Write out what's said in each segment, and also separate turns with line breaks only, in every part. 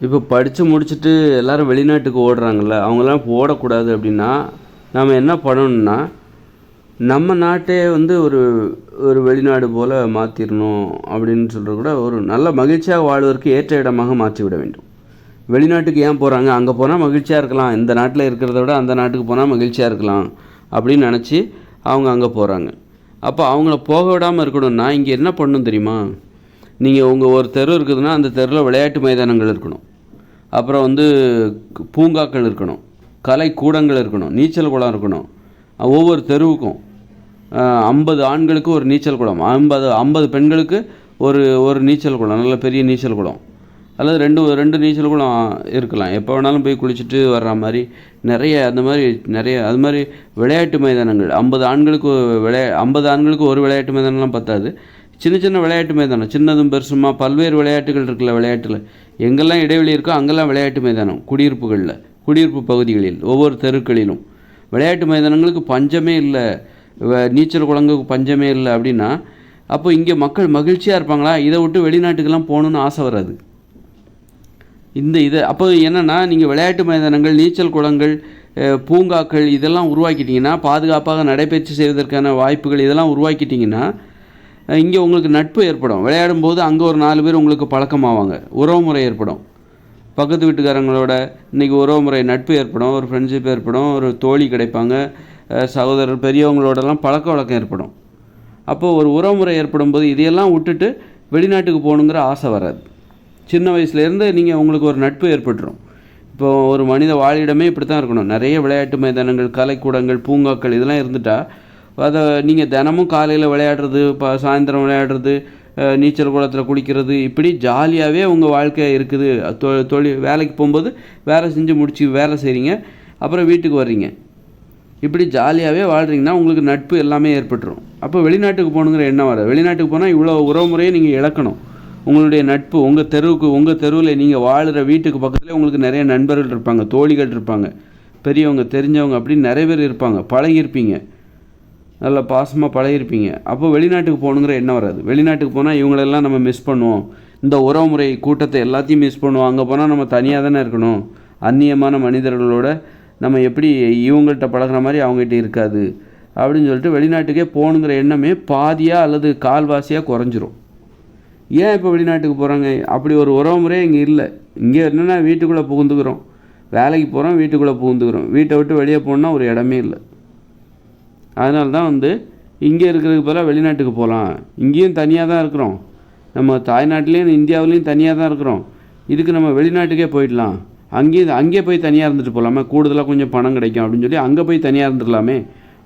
இப்போ படித்து முடிச்சுட்டு எல்லோரும் வெளிநாட்டுக்கு ஓடுறாங்கள்ல, அவங்களாம் இப்போ ஓடக்கூடாது அப்படின்னா நாம் என்ன பண்ணணும்னா, நம்ம நாட்டே வந்து ஒரு ஒரு வெளிநாடு போல் மாற்றிடணும் அப்படின்னு சொல்கிறது கூட ஒரு நல்ல மகிழ்ச்சியாக வாழ்வதற்கு ஏற்ற இடமாக மாற்றிவிட வேண்டும். வெளிநாட்டுக்கு ஏன் போகிறாங்க, அங்கே போனால் மகிழ்ச்சியாக இருக்கலாம், இந்த நாட்டில் இருக்கிறத விட அந்த நாட்டுக்கு போனால் மகிழ்ச்சியாக இருக்கலாம் அப்படின்னு நினச்சி அவங்க அங்கே போகிறாங்க. அப்போ அவங்கள போக விடாமல் இருக்கணும்னா இங்கே என்ன பண்ணணும் தெரியுமா? நீங்கள் உங்கள் ஒரு தெரு இருக்குதுன்னா அந்த தெருவில் விளையாட்டு மைதானங்கள் இருக்கணும், அப்புறம் வந்து பூங்காக்கள் இருக்கணும், கலை கூடங்கள் இருக்கணும், நீச்சல் குளம் இருக்கணும். ஒவ்வொரு தெருவுக்கும் 50 ஆண்களுக்கு ஒரு நீச்சல் குளம், 50 பெண்களுக்கு ஒரு ஒரு நீச்சல் குளம், நல்ல பெரிய நீச்சல் குளம், அல்லது ரெண்டு நீச்சல் குளம் இருக்கலாம். எப்போ வேணாலும் போய் குளிச்சுட்டு வர்ற மாதிரி நிறைய அது மாதிரி விளையாட்டு மைதானங்கள் 50 ஆண்களுக்கு ஒரு விளையாட்டு மைதானம்லாம் பத்தாது. சின்ன சின்ன விளையாட்டு மைதானம், சின்னதும் பெருசுமா பல்வேறு விளையாட்டுகள் இருக்குல்ல. விளையாட்டில் எங்கெல்லாம் இடைவெளி இருக்கோ அங்கெல்லாம் விளையாட்டு மைதானம், குடியிருப்பு பகுதிகளில் ஒவ்வொரு தெருக்களிலும் விளையாட்டு மைதானங்களுக்கு பஞ்சமே இல்லை, நீச்சல் குளங்களுக்கு பஞ்சமே இல்லை. அப்படின்னா அப்போ இங்கே மக்கள் மகிழ்ச்சியாக இருப்பாங்களா? இதை விட்டு வெளிநாட்டுக்கெல்லாம் போகணுன்னு ஆசை வராது. அப்போ என்னென்னா, நீங்கள் விளையாட்டு மைதானங்கள், நீச்சல் குளங்கள், பூங்காக்கள் இதெல்லாம் உருவாக்கிட்டிங்கன்னா, பாதுகாப்பாக நடைபயிற்சி செய்வதற்கான வாய்ப்புகள் இதெல்லாம் உருவாக்கிட்டிங்கன்னா இங்கே உங்களுக்கு நட்பு ஏற்படும். விளையாடும்போது அங்கே ஒரு 4 பேர் உங்களுக்கு பழக்கமாவாங்க, உறவுமுறை ஏற்படும். பக்கத்து வீட்டுக்காரங்களோட இன்றைக்கி உறவுமுறை நட்பு ஏற்படும், ஒரு ஃப்ரெண்ட்ஷிப் ஏற்படும், ஒரு தோழி கிடைப்பாங்க, சகோதரர் பெரியவங்களோடலாம் பழக்க வழக்கம் ஏற்படும். அப்போது ஒரு உறவுமுறை ஏற்படும் போது இதையெல்லாம் விட்டுட்டு வெளிநாட்டுக்கு போகணுங்கிற ஆசை வராது. சின்ன வயசுலேருந்து நீங்கள் உங்களுக்கு ஒரு நட்பு ஏற்பட்டுரும். இப்போது ஒரு மனித வாழிடமே இப்படி தான் இருக்கணும். நிறைய விளையாட்டு மைதானங்கள், கலைக்கூடங்கள், பூங்காக்கள் இதெல்லாம் இருந்துட்டால் அதை நீங்கள் தினமும் காலையில் விளையாடுறது, சாயந்தரம் விளையாடுறது, நீச்சல் குளத்தில் குளிக்கிறது, இப்படி ஜாலியாகவே உங்கள் வாழ்க்கை இருக்குது. வேலைக்கு போகும்போது வேலை செஞ்சு முடிச்சு வேலை செய்கிறீங்க, அப்புறம் வீட்டுக்கு வர்றீங்க, இப்படி ஜாலியாகவே வாழ்கிறீங்கன்னா உங்களுக்கு நட்பு எல்லாமே ஏற்பட்டுரும். அப்போ வெளிநாட்டுக்கு போகணுங்கிற எண்ணம் வர. வெளிநாட்டுக்கு போனால் இவ்வளோ உறவுமுறையை நீங்கள் இழக்கணும். உங்களுடைய நட்பு உங்கள் தெருவில் நீங்கள் வாழ்கிற வீட்டுக்கு பக்கத்தில் உங்களுக்கு நிறைய நண்பர்கள் இருப்பாங்க, தோழிகள் இருப்பாங்க, பெரியவங்க தெரிஞ்சவங்க அப்படின்னு நிறைய பேர் இருப்பாங்க. பழகியிருப்பீங்க, நல்லா பாசமாக பழகிருப்பீங்க. அப்போ வெளிநாட்டுக்கு போகணுங்கிற எண்ணம் வராது. வெளிநாட்டுக்கு போனால் இவங்களெல்லாம் நம்ம மிஸ் பண்ணுவோம், இந்த உறவுமுறை கூட்டத்தை எல்லாத்தையும் மிஸ் பண்ணுவோம், அங்கே போனால் நம்ம தனியாக தானே இருக்கணும், அந்நியமான மனிதர்களோட நம்ம எப்படி இவங்கள்ட்ட பழகிற மாதிரி அவங்ககிட்ட இருக்காது அப்படின்னு சொல்லிட்டு வெளிநாட்டுக்கே போகணுங்கிற எண்ணமே பாதியாக அல்லது கால்வாசியாக குறைஞ்சிரும். ஏன் இப்போ வெளிநாட்டுக்கு போகிறாங்க? அப்படி ஒரு உறவுமுறையே இங்கே இல்லை. இங்கே என்னென்னா வீட்டுக்குள்ளே புகுந்துக்கிறோம், வேலைக்கு போகிறோம், வீட்டுக்குள்ளே புகுந்துக்கிறோம், வீட்டை விட்டு வெளியே போகணுன்னா ஒரு இடமே இல்லை. அதனால தான் இங்கே இருக்கிறதுக்கு பதிலாக வெளிநாட்டுக்கு போகலாம். இங்கேயும் தனியாக தான் இருக்கிறோம், நம்ம தாய்நாட்டிலையும் இந்தியாவிலையும் தனியாக தான் இருக்கிறோம், இதுக்கு நம்ம வெளிநாட்டுக்கே போயிடலாம், அங்கேயே போய் தனியாக இருந்துட்டு போகலாமே, கூடுதலாக கொஞ்சம் பணம் கிடைக்கும் அப்படின்னு சொல்லி அங்கே போய் தனியாக இருந்துடலாமே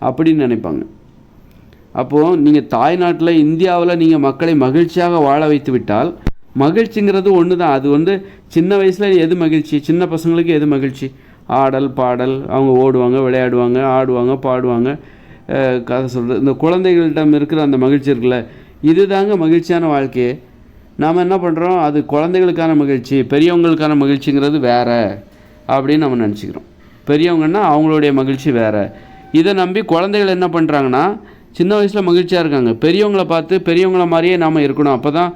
அப்படின்னு நினைப்பாங்க. அப்போது நீங்கள் தாய்நாட்டில் இந்தியாவில் நீங்கள் மக்களை மகிழ்ச்சியாக வாழ வைத்து விட்டால், மகிழ்ச்சிங்கிறது ஒன்று தான். அது சின்ன வயசில் எது மகிழ்ச்சி, சின்ன பசங்களுக்கு எது மகிழ்ச்சி? ஆடல் பாடல், அவங்க ஓடுவாங்க, விளையாடுவாங்க, ஆடுவாங்க, பாடுவாங்க, கதை சொல்கிறது, இந்த குழந்தைகளிடம் இருக்கிற அந்த மகிழ்ச்சி இருக்குல்ல, இது தாங்க மகிழ்ச்சியான வாழ்க்கையே. நாம் என்ன பண்ணுறோம், அது குழந்தைகளுக்கான மகிழ்ச்சி, பெரியவங்களுக்கான மகிழ்ச்சிங்கிறது வேறு அப்படின்னு நம்ம நினச்சிக்கிறோம். பெரியவங்கன்னா அவங்களுடைய மகிழ்ச்சி வேறு. இதை நம்பி குழந்தைகள் என்ன பண்ணுறாங்கன்னா சின்ன வயசில் மகிழ்ச்சியாக இருக்காங்க, பெரியவங்களை பார்த்து பெரியவங்கள மாதிரியே நாம் இருக்கணும், அப்போ தான்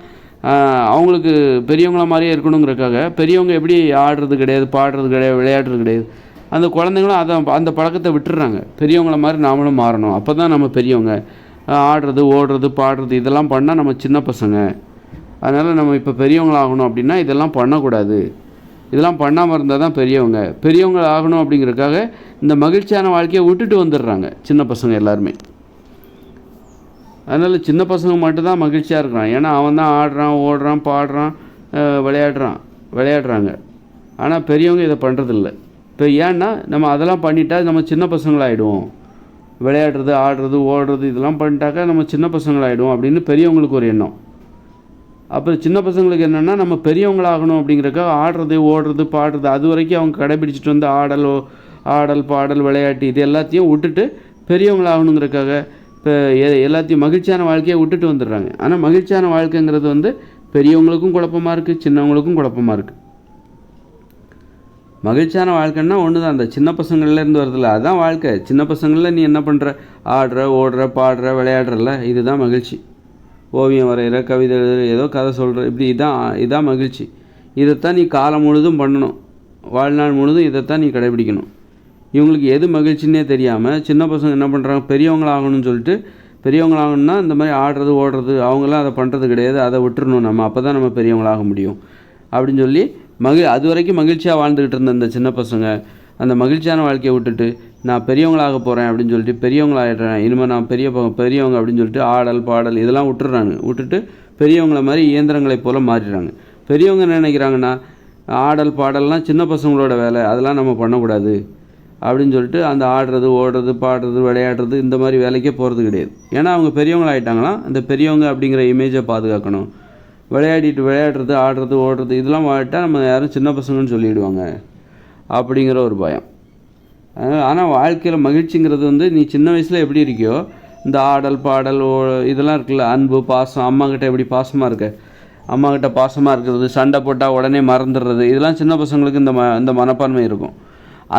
அவங்களுக்கு பெரியவங்கள மாதிரியே இருக்கணுங்கிறக்காக பெரியவங்க எப்படி ஆடுறது கிடையாது, பாடுறது கிடையாது, விளையாடுறது கிடையாது, அந்த குழந்தைங்களும் அந்த பழக்கத்தை விட்டுடுறாங்க. பெரியவங்கள மாதிரி நாமளும் மாறணும், அப்போ தான் நம்ம பெரியவங்க. ஆடுறது, ஓடுறது, பாடுறது இதெல்லாம் பண்ணால் நம்ம சின்ன பசங்க, அதனால் நம்ம இப்போ பெரியவங்களாகணும் அப்படின்னா இதெல்லாம் பண்ணக்கூடாது, இதெல்லாம் பண்ணாமல் இருந்தால் தான் பெரியவங்க ஆகணும் அப்படிங்கிறதுக்காக இந்த மகிழ்ச்சியான வாழ்க்கையை விட்டுட்டு வந்துடுறாங்க சின்ன பசங்க எல்லாருமே. அதனால் சின்ன பசங்க மட்டும்தான் மகிழ்ச்சியாக இருக்கிறான், ஏன்னா அவன் தான் ஆடுறான், ஓடுறான், பாடுறான், விளையாடுறாங்க. ஆனால் பெரியவங்க இதை பண்ணுறதில்ல. இப்போ ஏன்னா நம்ம அதெல்லாம் பண்ணிட்டா நம்ம சின்ன பசங்களாகிடுவோம், விளையாடுறது, ஆடுறது, ஓடுறது இதெல்லாம் பண்ணிட்டாக்கா நம்ம சின்ன பசங்களாகிடுவோம் அப்படின்னு பெரியவங்களுக்கு ஒரு எண்ணம். அப்புறம் சின்ன பசங்களுக்கு என்னென்னா நம்ம பெரியவங்களாகணும் அப்படிங்கிறக்காக ஆடுறது, ஓடுறது, பாடுறது அது வரைக்கும் அவங்க கடைபிடிச்சிட்டு வந்து ஆடல் பாடல் விளையாட்டு இது எல்லாத்தையும் விட்டுட்டு பெரியவங்களாகணுங்கிறக்காக இப்போ எல்லாத்தையும் மகிழ்ச்சியான வாழ்க்கையை விட்டுட்டு வந்துடுறாங்க. ஆனால் மகிழ்ச்சியான வாழ்க்கைங்கிறது பெரியவங்களுக்கும் குழப்பமாக இருக்குது, சின்னவங்களுக்கும் குழப்பமாக இருக்குது. மகிழ்ச்சியான வாழ்க்கைன்னா ஒன்று தான், அந்த சின்ன பசங்கள்லேருந்து வருதில்ல, அதுதான் வாழ்க்கை. சின்ன பசங்களில் நீ என்ன பண்ணுற, ஆடுற, ஓடுற, பாடுற, விளையாடுறல, இதுதான் மகிழ்ச்சி. ஓவியம் வரைகிற, கவிதை எழுதுற, ஏதோ கதை சொல்கிற, இப்படி இதான் மகிழ்ச்சி. இதைத்தான் நீ காலம் முழுதும் பண்ணணும், வாழ்நாள் முழுதும் இதைத்தான் நீ கடைபிடிக்கணும். இவங்களுக்கு எது மகிழ்ச்சின்னே தெரியாமல் சின்ன பசங்க என்ன பண்ணுறாங்க, பெரியவங்களாகணும்னு சொல்லிட்டு பெரியவங்களாகணும்னா இந்த மாதிரி ஆடுறது ஓடுறது அவங்களாம் அதை பண்ணுறது கிடையாது, அதை விட்டுறணும் நம்ம, அப்போ தான் நம்ம பெரியவங்களாக முடியும் அப்படின்னு சொல்லி அது வரைக்கும் மகிழ்ச்சியாக வாழ்ந்துக்கிட்டு இருந்த இந்த சின்ன பசங்க அந்த மகிழ்ச்சியான வாழ்க்கையை விட்டுட்டு நான் பெரியவங்களாக போகிறேன் அப்படின்னு சொல்லிட்டு பெரியவங்களாகிடுறேன், இனிமேல் நான் பெரியவங்க அப்படின்னு சொல்லிட்டு ஆடல் பாடல் இதெல்லாம் விட்டுட்டு பெரியவங்கள மாதிரி இயந்திரங்களை போல் மாறிடுறாங்க. பெரியவங்க என்ன நினைக்கிறாங்கன்னா, ஆடல் பாடல்லாம் சின்ன பசங்களோட வேலை, அதெல்லாம் நம்ம பண்ணக்கூடாது அப்படின்னு சொல்லிட்டு அந்த ஆடுறது ஓடுறது பாடுறது விளையாடுறது இந்த மாதிரி வேலைக்கே போகிறது கிடையாது. ஏன்னா அவங்க பெரியவங்களாகிட்டாங்களாம், அந்த பெரியவங்க அப்படிங்கிற இமேஜை பாதுகாக்கணும். விளையாடுறது ஆடுறது ஓடுறது இதெல்லாம் விட்டால் நம்ம யாரும் சின்ன பசங்கன்னு சொல்லிவிடுவாங்க அப்படிங்கிற ஒரு பயம். ஆனால் வாழ்க்கையில் மகிழ்ச்சிங்கிறது வந்து நீ சின்ன வயசில் எப்படி இருக்கியோ இந்த ஆடல் பாடல் இதெல்லாம் இருக்குல்ல, அன்பு பாசம், அம்மாக்கிட்ட எப்படி பாசமாக இருக்க, அம்மாக்கிட்ட பாசமாக இருக்கிறது, சண்டை போட்டால் உடனே மறந்துடுறது, இதெல்லாம் சின்ன பசங்களுக்கு இந்த மனப்பான்மை இருக்கும்.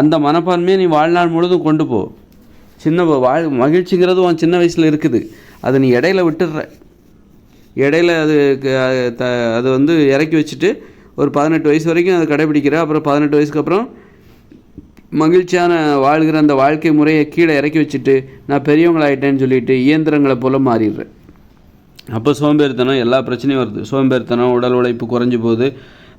அந்த மனப்பான்மையை நீ வாழ்நாள் முழுதும் கொண்டு போ. மகிழ்ச்சிங்கிறது உன் சின்ன வயசில் இருக்குது, அதை நீ இடையில விட்டுடுற, இடையில அது வந்து இறக்கி வச்சுட்டு ஒரு 18 வயசு வரைக்கும் அதை கடைபிடிக்கிற. அப்புறம் 18 வயசுக்கு அப்புறம் மகிழ்ச்சியான வாழ்கிற அந்த வாழ்க்கை முறையை கீழே இறக்கி வச்சுட்டு நான் பெரியவங்களாயிட்டேன்னு சொல்லிட்டு இயந்திரங்களை போல் மாறிடுறேன். அப்போ சோம்பேறித்தனம், எல்லா பிரச்சனையும் வருது. சோம்பேறித்தனம், உடல் உழைப்பு குறைஞ்சி போகுது,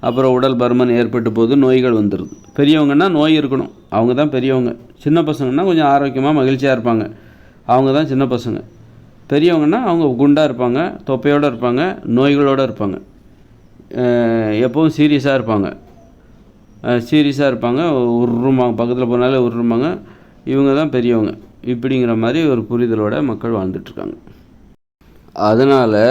அப்புறம் உடல் பருமன் ஏற்பட்டு போகுது, நோய்கள் வந்துடுது. பெரியவங்கன்னா நோய் இருக்கணும், அவங்க தான் பெரியவங்க. சின்ன பசங்கன்னா கொஞ்சம் ஆரோக்கியமாக மகிழ்ச்சியாக இருப்பாங்க, அவங்க தான் சின்ன பசங்க. பெரியவங்கன்னா அவங்க குண்டாக இருப்பாங்க, தொப்பையோடு இருப்பாங்க, நோய்களோடு இருப்பாங்க, எப்போவும் சீரியஸாக இருப்பாங்க, உருமாங்க, பக்கத்தில் போனாலே உருமாங்க, இவங்க தான் பெரியவங்க. இப்படிங்கிற மாதிரி ஒரு புரிதலோட மக்கள் வாழ்ந்துட்டுருக்காங்க. அதனால்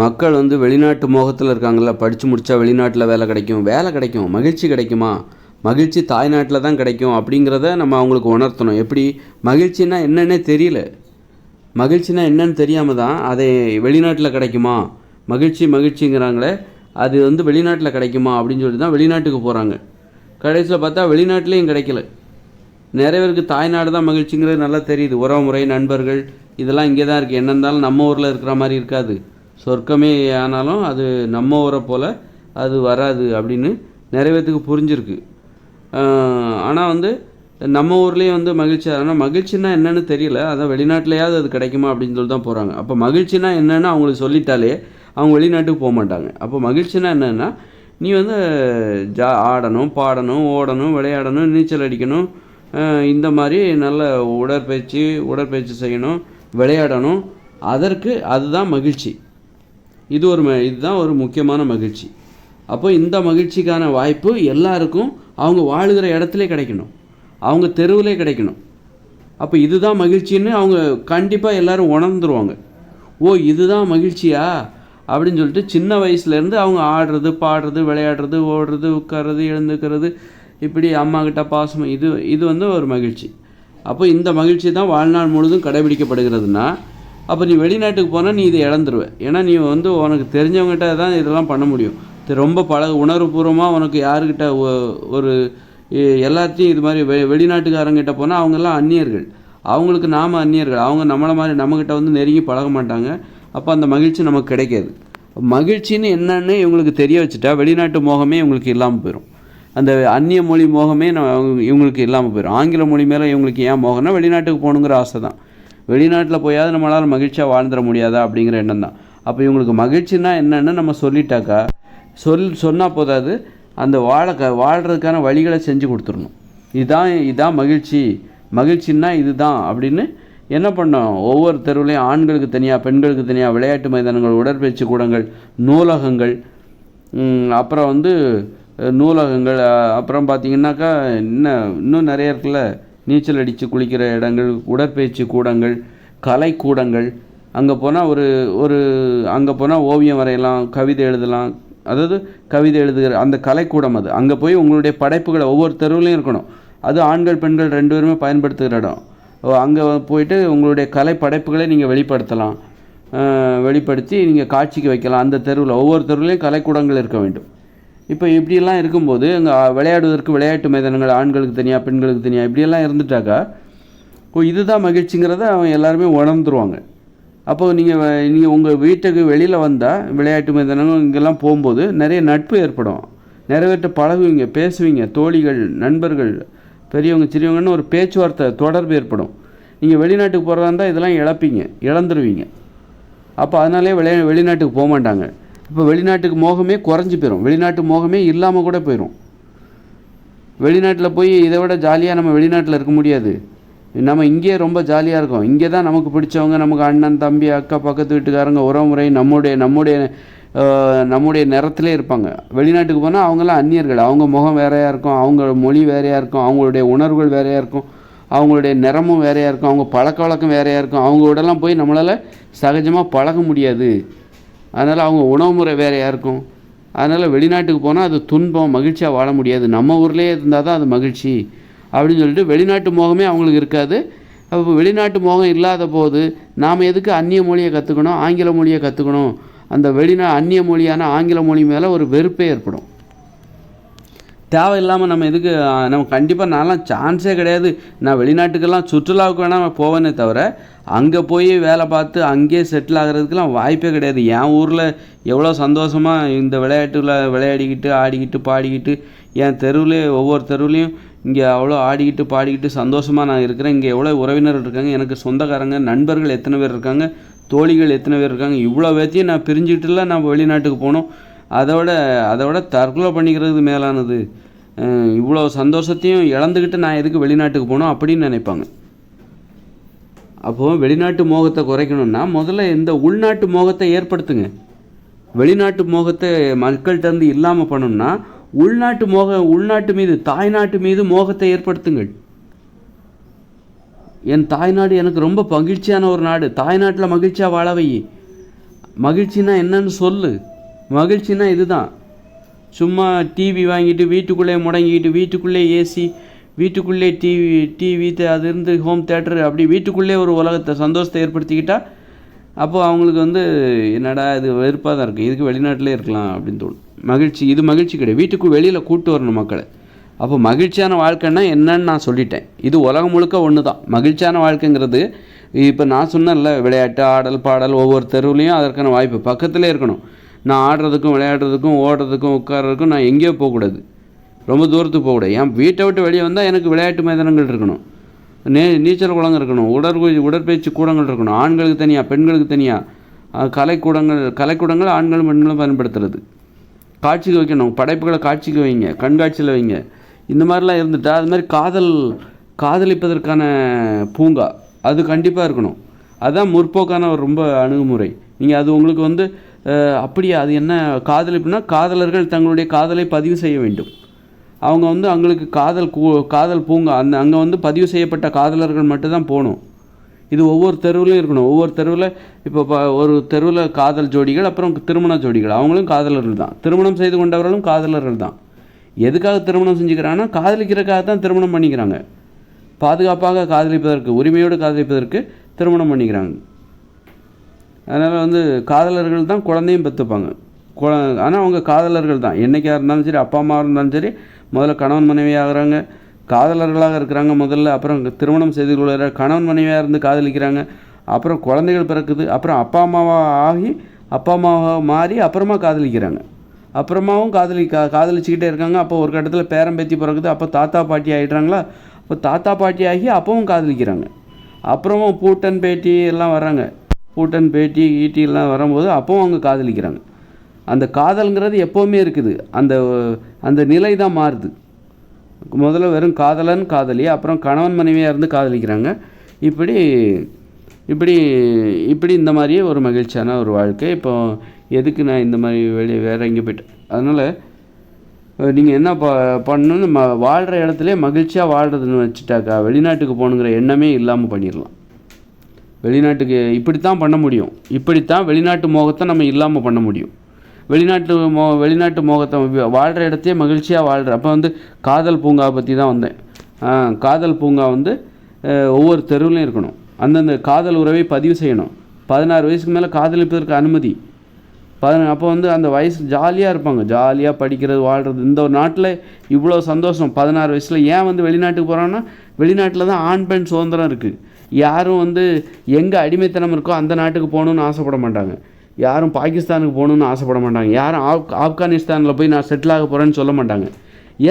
மக்கள் வந்து வெளிநாட்டு மோகத்தில் இருக்காங்கள்ல, படித்து முடித்தா வெளிநாட்டில் வேலை கிடைக்கும், மகிழ்ச்சி கிடைக்குமா, மகிழ்ச்சி தாய்நாட்டில் தான் கிடைக்கும் அப்படிங்கிறத நம்ம அவங்களுக்கு உணர்த்தணும். எப்படி மகிழ்ச்சின்னா என்னன்னே தெரியல, மகிழ்ச்சினா என்னன்னு தெரியாமல் தான் அதை வெளிநாட்டில் கிடைக்குமா, மகிழ்ச்சிங்கிறாங்களே அது வந்து வெளிநாட்டில் கிடைக்குமா அப்படின்னு சொல்லிட்டு தான் வெளிநாட்டுக்கு போகிறாங்க. கடைசியில் பார்த்தா வெளிநாட்டிலையும் கிடைக்கல. நிறைய பேருக்கு தாய்நாடு தான் மகிழ்ச்சிங்கிறது நல்லா தெரியுது, உறவு முறை நண்பர்கள் இதெல்லாம் இங்கே தான் இருக்குது, என்ன இருந்தாலும் நம்ம ஊரில் இருக்கிற மாதிரி இருக்காது, சொர்க்கமே ஆனாலும் அது நம்ம ஊரை போல் அது வராது அப்படின்னு நிறைய பேர்த்துக்கு புரிஞ்சிருக்கு. ஆனால் வந்து நம்ம ஊர்லேயும் வந்து ஆனால் மகிழ்ச்சின்னா என்னென்னு தெரியல, அதான் வெளிநாட்டிலையாவது அது கிடைக்குமா அப்படின்னு சொல்லி தான் போகிறாங்க. அப்போ மகிழ்ச்சினா என்னென்னு அவங்களுக்கு சொல்லிட்டாலே அவங்க வெளிநாட்டுக்கு போக மாட்டாங்க. அப்போ மகிழ்ச்சினா என்னென்னா நீ வந்து ஆடணும் பாடணும் ஓடணும் விளையாடணும் நீச்சல் அடிக்கணும், இந்த மாதிரி நல்ல உடற்பயிற்சி செய்யணும், விளையாடணும், அதுதான் மகிழ்ச்சி. இதுதான் ஒரு முக்கியமான மகிழ்ச்சி. அப்போ இந்த மகிழ்ச்சிக்கான வாய்ப்பு எல்லாருக்கும் அவங்க வாழுகிற இடத்துல கிடைக்கணும், அவங்க தெருவிலே கிடைக்கணும். அப்போ இதுதான் மகிழ்ச்சின்னு அவங்க கண்டிப்பாக எல்லோரும் உணர்ந்துருவாங்க. ஓ இதுதான் மகிழ்ச்சியா அப்படின்னு சொல்லிட்டு சின்ன வயசுலேருந்து அவங்க ஆடுறது பாடுறது விளையாடுறது ஓடுறது உட்கார்றது எழுந்துக்கிறது இப்படி அம்மாக்கிட்ட பாசம், இது வந்து ஒரு மகிழ்ச்சி. அப்போ இந்த மகிழ்ச்சி தான் வாழ்நாள் முழுதும் கடைபிடிக்கப்படுகிறதுனா அப்போ நீ வெளிநாட்டுக்கு போனால் நீ இதை இழந்துருவ. ஏன்னா நீ வந்து உனக்கு தெரிஞ்சவங்ககிட்ட தான் இதெல்லாம் பண்ண முடியும். ரொம்ப உணர்வுபூர்வமாக உனக்கு யாருக்கிட்ட ஒரு எல்லாத்தையும் இது மாதிரி வெளிநாட்டுக்காரங்கிட்ட போனால் அவங்கெல்லாம் அந்நியர்கள், அவங்களுக்கு நாம் அந்நியர்கள், அவங்க நம்மளை மாதிரி நம்மக்கிட்ட வந்து நெருங்கி பழக மாட்டாங்க. அப்போ அந்த மகிழ்ச்சி நமக்கு கிடைக்காது. மகிழ்ச்சின்னு என்னன்னு இவங்களுக்கு தெரிய வச்சுட்டா வெளிநாட்டு மோகமே இவங்களுக்கு இல்லாமல் போயிடும், அந்த அந்நிய மொழி மோகமே இவங்களுக்கு இல்லாமல் போயிடும். ஆங்கில மொழி மேலே இவங்களுக்கு ஏன் மோகம்னா வெளிநாட்டுக்கு போகணுங்கிற ஆசை தான். வெளிநாட்டில் போயாவது நம்மளால் மகிழ்ச்சியாக வாழ்ந்துட முடியாதா அப்படிங்கிற எண்ணம் தான். அப்போ இவங்களுக்கு மகிழ்ச்சின்னா என்னென்னு நம்ம சொல்லிட்டாக்கா சொன்னால் போதாது, அந்த வாழ்கிறதுக்கான வழிகளை செஞ்சு கொடுத்துடணும். இதான் மகிழ்ச்சின்னா இதுதான் அப்படின்னு என்ன பண்ணோம். ஒவ்வொரு தெருவுலையும் ஆண்களுக்கு தனியாக பெண்களுக்கு தனியாக விளையாட்டு மைதானங்கள், உடற்பயிற்சி கூடங்கள், நூலகங்கள், அப்புறம் வந்து நூலகங்கள், அப்புறம் பார்த்திங்கனாக்கா இன்னும் நிறைய இருக்குல்ல, நீச்சல் அடித்து குளிக்கிற இடங்கள், உடற்பயிற்சி கூடங்கள், கலைக்கூடங்கள். அங்கே போனால் ஓவியம் வரையலாம், கவிதை எழுதலாம், அதாவது கவிதை எழுதுகிற அந்த கலைக்கூடம் அது. அங்கே போய் உங்களுடைய படைப்புகளை ஒவ்வொரு தெருவுலையும் இருக்கணும். அது ஆண்கள் பெண்கள் 2 பேருமே பயன்படுத்துகிற இடம். அங்கே போயிட்டு உங்களுடைய கலை படைப்புகளை நீங்கள் வெளிப்படுத்தி நீங்கள் காட்சிக்கு வைக்கலாம். அந்த தெருவில் ஒவ்வொரு தெருவுலையும் கலைக்கூடங்கள் இருக்க வேண்டும். இப்போ இப்படியெல்லாம் இருக்கும்போது அங்கே விளையாடுவதற்கு விளையாட்டு மைதானங்கள் ஆண்களுக்கு தனியாக பெண்களுக்கு தனியாக இப்படியெல்லாம் இருந்துட்டாக்கா இதுதான் மகிழ்ச்சிங்கிறத அவங்க எல்லாருமே உணர்ந்துருவாங்க. அப்போது நீங்கள் உங்கள் வீட்டுக்கு வெளியில் வந்தால் விளையாட்டு மைதானங்கள் இங்கெல்லாம் போகும்போது நிறைய நட்பு ஏற்படும். நிறைவேற்ற பழகுவீங்க, பேசுவீங்க, தோழிகள், நண்பர்கள், பெரியவங்க சிறியவங்கன்னு ஒரு பேச்சுவார்த்தை தொடர்பு ஏற்படும். நீங்கள் வெளிநாட்டுக்கு போகிறதா இருந்தால் இதெல்லாம் இழந்துருவீங்க. அப்போ அதனாலே வெளிநாட்டுக்கு போக மாட்டாங்க. இப்போ வெளிநாட்டுக்கு மோகமே குறைஞ்சி போயிடும், வெளிநாட்டு மோகமே இல்லாமல் கூட போயிடும். வெளிநாட்டில் போய் இதை விட ஜாலியாக நம்ம வெளிநாட்டில் இருக்க முடியாது. நம்ம இங்கேயே ரொம்ப ஜாலியாக இருக்கோம். இங்கே தான் நமக்கு பிடிச்சவங்க, நமக்கு அண்ணன், தம்பி, அக்கா, பக்கத்து வீட்டுக்காரங்க, உறவுமுறை நம்முடைய நிறத்திலே இருப்பாங்க. வெளிநாட்டுக்கு போனால் அவங்களாம் அந்நியர்கள், அவங்க முகம் வேறையாக இருக்கும், அவங்க மொழி வேறையாக இருக்கும், அவங்களுடைய உணர்வுகள் வேறையாக இருக்கும், அவங்களுடைய நிறமும் வேறையாக இருக்கும், அவங்க பழக்க வழக்கம் வேறையாக இருக்கும். அவங்களோடலாம் போய் நம்மளால் சகஜமாக பழக முடியாது. அதனால் அவங்க உணவு முறை வேறையாக இருக்கும். அதனால் வெளிநாட்டுக்கு போனால் அது துன்பம், மகிழ்ச்சியாக வாழ முடியாது. நம்ம ஊர்லேயே இருந்தால் தான் அது மகிழ்ச்சி அப்படின்னு சொல்லிட்டு வெளிநாட்டு மோகமே அவங்களுக்கு இருக்காது. அப்போ வெளிநாட்டு மோகம் இல்லாத போது நாம் எதுக்கு அந்நிய மொழியை கற்றுக்கணும், ஆங்கில மொழியை கற்றுக்கணும்? அந்த அந்நிய மொழியான ஆங்கில மொழி மேலே ஒரு வெறுப்பே ஏற்படும். தேவையில்லாமல் நம்ம எதுக்கு, நம்ம கண்டிப்பாக நான்லாம் சான்ஸே கிடையாது. நான் வெளிநாட்டுக்கெல்லாம் சுற்றுலாவுக்கு வேணால் போவேனே தவிர அங்கே போய் வேலை பார்த்து அங்கேயே செட்டில் ஆகிறதுக்கெலாம் வாய்ப்பே கிடையாது. என் ஊரில் எவ்வளோ சந்தோஷமாக இந்த விளையாட்டில் விளையாடிக்கிட்டு ஆடிக்கிட்டு பாடிக்கிட்டு, என் ஒவ்வொரு தெருவுலேயும் இங்கே அவ்வளோ ஆடிக்கிட்டு பாடிக்கிட்டு சந்தோஷமாக நான் இருக்கிறேன். இங்கே எவ்வளோ உறவினர்கள் இருக்காங்க, எனக்கு சொந்தக்காரங்க, நண்பர்கள் எத்தனை பேர் இருக்காங்க, தோழிகள் எத்தனை பேர் இருக்காங்க. இவ்வளோ பேர்த்தையும் நான் பிரிஞ்சுக்கிட்டுலாம் நம்ம வெளிநாட்டுக்கு போகணும். அதோட தற்கொலை பண்ணிக்கிறது மேலானது. இவ்வளோ சந்தோஷத்தையும் இழந்துக்கிட்டு நான் எதுக்கு வெளிநாட்டுக்கு போகணும் அப்படின்னு நினைப்பாங்க. அப்போது வெளிநாட்டு மோகத்தை குறைக்கணும்னா முதல்ல இந்த உள்நாட்டு மோகத்தை ஏற்படுத்துங்க. வெளிநாட்டு மோகத்தை மக்கள்கிட்ட இல்லாமல் பண்ணணும்னா உள்நாட்டு மீது, தாய்நாட்டு மீது மோகத்தை ஏற்படுத்துங்கள். என் தாய்நாடு எனக்கு ரொம்ப மகிழ்ச்சியான ஒரு நாடு, தாய்நாட்டில் மகிழ்ச்சியாக வாழ வை. மகிழ்ச்சின்னா என்னன்னு சொல்லு. மகிழ்ச்சின்னா இதுதான். சும்மா டிவி வாங்கிட்டு வீட்டுக்குள்ளே முடங்கிட்டு, வீட்டுக்குள்ளே ஏசி, வீட்டுக்குள்ளே டிவி அது இருந்து ஹோம் தேட்டரு, அப்படி வீட்டுக்குள்ளே ஒரு உலகத்தை சந்தோஷத்தை ஏற்படுத்திக்கிட்டால் அப்போது அவங்களுக்கு என்னடா இது வெறுப்பாக தான் இருக்குது, இதுக்கு வெளிநாட்டிலே இருக்கலாம் அப்படின்னு தோணும். இது மகிழ்ச்சி கிடையாது. வீட்டுக்கு வெளியில் கூப்பிட்டு வரணும் மக்களை. அப்போ மகிழ்ச்சியான வாழ்க்கைன்னா என்னன்னு நான் சொல்லிட்டேன். இது உலகம் முழுக்க ஒன்று தான். மகிழ்ச்சியான வாழ்க்கைங்கிறது இப்போ நான் சொன்னேன்ல, விளையாட்டு, ஆடல், பாடல், ஒவ்வொரு தெருவுலையும் அதற்கான வாய்ப்பு பக்கத்திலே இருக்கணும். நான் ஆடுறதுக்கும் விளையாடுறதுக்கும் ஓடுறதுக்கும் உட்கார்றதுக்கும் நான் எங்கேயோ போகக்கூடாது, ரொம்ப தூரத்துக்கு போகக்கூடாது. என் வீட்டை விட்டு வெளியே வந்தால் எனக்கு விளையாட்டு மைதானங்கள் இருக்கணும், நீச்சல் குளங்கள் இருக்கணும், உடற்பயிற்சி கூடங்கள் இருக்கணும். ஆண்களுக்கு தனியாக, பெண்களுக்கு தனியாக கலைக்கூடங்கள் ஆண்களும் பெண்களும் பயன்படுத்துறது. காட்சிக்கு வைக்கணும், படைப்புகளை காட்சிக்கு வைங்க, கண்காட்சியில் வைங்க. இந்த மாதிரிலாம் இருந்துட்டால் அது மாதிரி காதலிப்பதற்கான பூங்கா அது கண்டிப்பாக இருக்கணும். அதுதான் முற்போக்கான ஒரு ரொம்ப அணுகுமுறை. நீங்கள் அது உங்களுக்கு அப்படியே அது என்ன காதலிப்புனா, காதலர்கள் தங்களுடைய காதலை பதிவு செய்ய வேண்டும். அவங்க அவங்களுக்கு காதல் பூங்கா அங்கே பதிவு செய்யப்பட்ட காதலர்கள் மட்டும்தான் போகணும். இது ஒவ்வொரு தெருவிலையும் இருக்கணும். ஒவ்வொரு தெருவில் இப்போ ஒரு தெருவில் காதல் ஜோடிகள், அப்புறம் திருமண ஜோடிகள், அவங்களும் காதலர்கள் தான். திருமணம் செய்து கொண்டவர்களும் காதலர்கள் தான். எதுக்காக திருமணம் செஞ்சுக்கிறாங்கன்னா காதலிக்கிறதுக்காக தான் திருமணம் பண்ணிக்கிறாங்க. பாதுகாப்பாக காதலிப்பதற்கு, உரிமையோடு காதலிப்பதற்கு திருமணம் பண்ணிக்கிறாங்க. அதனால் காதலர்கள் தான் குழந்தையும் பெற்றுப்பாங்க. ஆனால் அவங்க காதலர்கள் தான். என்றைக்காக இருந்தாலும் சரி, அப்பா அம்மா இருந்தாலும் சரி, முதல்ல கணவன் மனைவி ஆகிறாங்க, காதலர்களாக இருக்கிறாங்க முதல்ல. அப்புறம் திருமணம் செய்து கொள்கிற கணவன் மனைவியாக இருந்து காதலிக்கிறாங்க. அப்புறம் குழந்தைகள் பிறக்குது. அப்புறம் அப்பா அம்மாவாக மாறி அப்புறமா காதலிக்கிறாங்க. அப்புறமாவும் காதலிச்சுக்கிட்டே இருக்காங்க. அப்போ ஒரு கட்டத்தில் பேரம்பேத்தி பிறக்குது. அப்போ தாத்தா பாட்டி ஆகிடுறாங்களா, அப்போ தாத்தா பாட்டி ஆகி அப்பவும் காதலிக்கிறாங்க. அப்புறமும் பூட்டன் பேட்டி எல்லாம் வர்றாங்க. பூட்டன் பேட்டி ஈட்டி எல்லாம் வரும்போது அப்பவும் அவங்க காதலிக்கிறாங்க. அந்த காதல்ங்கிறது எப்போவுமே இருக்குது. அந்த நிலை தான் மாறுது. முதல்ல வெறும் காதலன் காதலி, அப்புறம் கணவன் மனைவியாக இருந்து காதலிக்கிறாங்க. இப்படி இந்த மாதிரியே ஒரு மகிழ்ச்சியான ஒரு வாழ்க்கை. இப்போ எதுக்கு நான் இந்த மாதிரி வேறு எங்கே போய்ட்டேன். அதனால் நீங்கள் என்ன பண்ணணுன்னு வாழ்கிற இடத்துல மகிழ்ச்சியாக வாழ்கிறதுன்னு வச்சுட்டாக்கா வெளிநாட்டுக்கு போகணுங்கிற எண்ணமே இல்லாமல் பண்ணிடலாம். வெளிநாட்டுக்கு இப்படித்தான் பண்ண முடியும். இப்படித்தான் வெளிநாட்டு மோகத்தை நம்ம இல்லாமல் பண்ண முடியும். வெளிநாட்டு மோகத்தை வாழ்கிற இடத்தையே மகிழ்ச்சியாக வாழ்கிற அப்போ காதல் பூங்கா பற்றி தான் வந்தேன். காதல் பூங்கா ஒவ்வொரு தெருவுலையும் இருக்கணும். அந்தந்த காதல் உறவை பதிவு செய்யணும். 16 வயசுக்கு மேலே காதலிப்பதற்கு அனுமதி. அப்போ அந்த வயசு ஜாலியாக இருப்பாங்க, ஜாலியாக படிக்கிறது, வாழ்கிறது. இந்த ஒரு நாட்டில் இவ்வளோ சந்தோஷம் 16 வயசில். ஏன் வெளிநாட்டுக்கு போகிறாங்கன்னா, வெளிநாட்டில் தான் ஆண் பெண் சுதந்திரம் இருக்குது. யாரும் எங்கே அடிமைத்தனம் இருக்கோ அந்த நாட்டுக்கு போகணுன்னு ஆசைப்பட மாட்டாங்க. யாரும் பாகிஸ்தானுக்கு போகணுன்னு ஆசைப்பட மாட்டாங்க. யாரும் ஆப்கானிஸ்தானில் போய் நான் செட்டில் ஆக போகிறேன்னு சொல்ல மாட்டாங்க.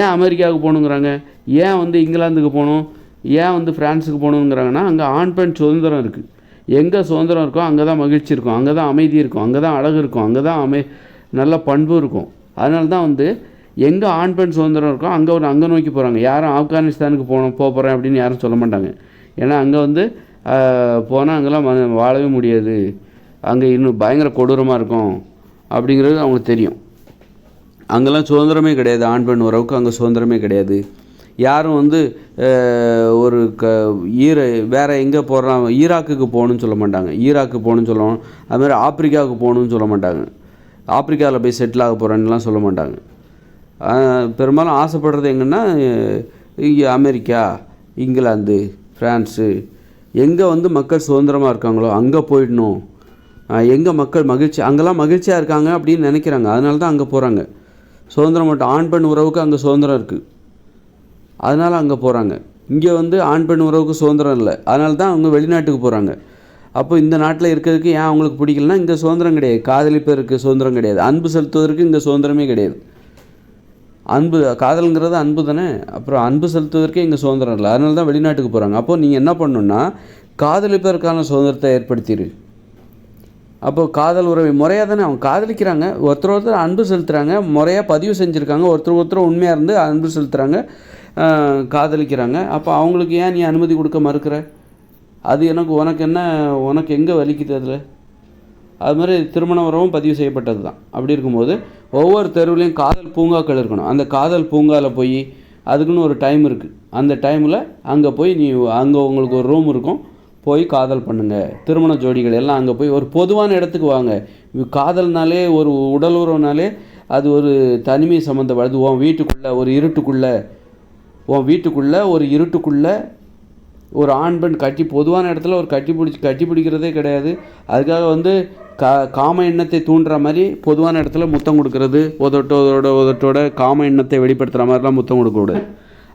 ஏன் அமெரிக்காவுக்கு போகணுங்கிறாங்க, ஏன் வந்து இங்கிலாந்துக்கு போகணும், ஏன் வந்து ஃப்ரான்ஸுக்கு போகணுங்கிறாங்கன்னா, அங்கே ஆண் பெண் சுதந்திரம் இருக்குது. எங்கே சுதந்திரம் இருக்கோ அங்கே தான் மகிழ்ச்சி இருக்கும், அங்கே தான் அமைதி இருக்கும், அங்கே தான் அழகு இருக்கும், அங்கே தான் நல்ல பண்பு இருக்கும். அதனால தான் வந்து எங்கே ஆண் பெண் சுதந்திரம் இருக்கோ அங்கே நோக்கி போகிறாங்க. யாரும் ஆப்கானிஸ்தானுக்கு போகிறேன் அப்படின்னு யாரும் சொல்ல மாட்டாங்க. ஏன்னா அங்கே வந்து போனால் அங்கெல்லாம் வாழவே முடியாது, அங்கே இன்னும் பயங்கர கொடூரமாக இருக்கும் அப்படிங்கிறது அவங்களுக்கு தெரியும். அங்கெல்லாம் சுதந்திரமே கிடையாது, ஆண் பெண் உறவுக்கு அங்கே சுதந்திரமே கிடையாது. யாரும் வந்து ஒரு வேறு எங்கே போகிறான், ஈராக்குக்கு போகணுன்னு சொல்ல மாட்டாங்க, ஈராக்கு போகணுன்னு சொல்லுவோம். அதுமாதிரி ஆப்பிரிக்காவுக்கு போகணுன்னு சொல்ல மாட்டாங்க, ஆப்பிரிக்காவில் போய் செட்டில் ஆக போகிறேன்னுலாம் சொல்ல மாட்டாங்க. பெரும்பாலும் ஆசைப்படுறது எங்கன்னா இங்கே அமெரிக்கா, இங்கிலாந்து, ஃப்ரான்ஸு, எங்கே வந்து மக்கள் சுதந்திரமாக இருக்காங்களோ அங்கே போயிடணும், எங்கே மக்கள் அங்கெல்லாம் மகிழ்ச்சியாக இருக்காங்க அப்படின்னு நினைக்கிறாங்க. அதனால தான் அங்கே போகிறாங்க. சுதந்திரம் மட்டும் ஆண் பெண் உறவுக்கு அங்கே சுதந்திரம் இருக்குது, அதனால் அங்கே போகிறாங்க. இங்கே வந்து ஆண் பெண் உறவுக்கு சுதந்திரம் இல்லை, அதனால தான் அவங்க வெளிநாட்டுக்கு போகிறாங்க. அப்போ இந்த நாட்டில் இருக்கிறதுக்கு ஏன் அவங்களுக்கு பிடிக்கலன்னா, இங்கே சுதந்திரம் கிடையாது, காதலிப்பதற்கு சுதந்திரம் கிடையாது, அன்பு செலுத்துவதற்கு இங்கே சுதந்திரமே கிடையாது. காதல்ங்கிறது அன்பு தானே, அப்புறம் அன்பு செலுத்துவதற்கே இங்கே சுதந்திரம் இல்லை, அதனால தான் வெளிநாட்டுக்கு போகிறாங்க. அப்போது நீங்கள் என்ன பண்ணணுன்னா, காதலிப்பதற்கான சுதந்திரத்தை ஏற்படுத்திடு. அப்போது காதல் உறவை முறையாக தானே அவங்க காதலிக்கிறாங்க, ஒருத்தர் அன்பு செலுத்துகிறாங்க, முறையாக பதிவு செஞ்சுருக்காங்க, ஒருத்தர் உண்மையாக இருந்து அன்பு செலுத்துகிறாங்க, காதலிக்கிறாங்க. அப்போ அவங்களுக்கு ஏன் நீ அனுமதி கொடுக்க மறுக்கிற? அது உனக்கு எங்கே வலிக்குது அதில்? அது மாதிரி திருமண உறவும் பதிவு செய்யப்பட்டது தான். அப்படி இருக்கும்போது ஒவ்வொரு தெருவுலேயும் காதல் பூங்காக்கள் இருக்கணும். அந்த காதல் பூங்காவில் போய் அதுக்குன்னு ஒரு டைம் இருக்குது, அந்த டைமில் அங்கே போய் அங்கே உங்களுக்கு ஒரு ரூம் இருக்கும், போய் காதல் பண்ணுங்கள். திருமண ஜோடிகள் எல்லாம் அங்கே போய் ஒரு பொதுவான இடத்துக்கு வாங்க. காதல்னாலே ஒரு உடல் உறவுனாலே அது ஒரு தனிமை சம்மந்தப்படுது. உன் வீட்டுக்குள்ளே ஒரு இருட்டுக்குள்ளே ஒரு ஆண் பெண் பொதுவான இடத்துல ஒரு கட்டி பிடிக்கிறதே கிடையாது. அதுக்காக வந்து காம எண்ணத்தை தூண்டுற மாதிரி பொதுவான இடத்துல முத்தம் கொடுக்கறது, உதட்டோட காம எண்ணத்தை வெளிப்படுத்துகிற மாதிரிலாம் முத்தம் கொடுக்கக்கூடாது.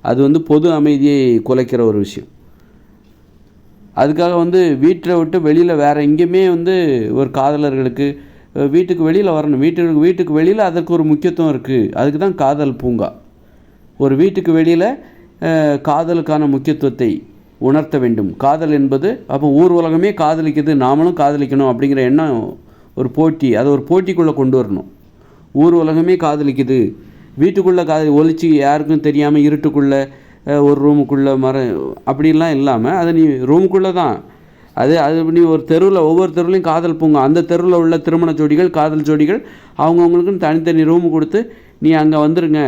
அது வந்து பொது அமைதியை குலைக்கிற ஒரு விஷயம். அதுக்காக வந்து வீட்டை விட்டு வெளியில் வேறு எங்கேயுமே வந்து ஒரு காதலர்களுக்கு வீட்டுக்கு வெளியில் வரணும். வீட்டுக்கு வெளியில் அதற்கு ஒரு முக்கியத்துவம் இருக்குது. அதுக்கு தான் காதல் பூங்கா. ஒரு வீட்டுக்கு வெளியில் காதலுக்கான முக்கியத்துவத்தை உணர்த்த வேண்டும். காதல் என்பது அப்போ ஊர் உலகமே காதலிக்குது, நாமளும் காதலிக்கணும் அப்படிங்கிற எண்ணம் ஒரு போட்டி, அதை ஒரு போட்டிக்குள்ளே கொண்டு வரணும். ஊர் உலகமே காதலிக்குது, வீட்டுக்குள்ளே ஒழிச்சு யாருக்கும் தெரியாமல் இருட்டுக்குள்ளே ஒரு ரூமுக்குள்ளே அப்படிலாம் இல்லாமல் அதை நீ ரூமுக்குள்ளே தான் அது நீ ஒரு தெருவில் ஒவ்வொரு தெருவுலையும் காதல் பூங்கா, அந்த தெருவில் உள்ள திருமண ஜோடிகள் காதல் ஜோடிகள் அவங்கவுங்களுக்குன்னு தனித்தனி ரூமு கொடுத்து நீ அங்கே வந்துருங்க.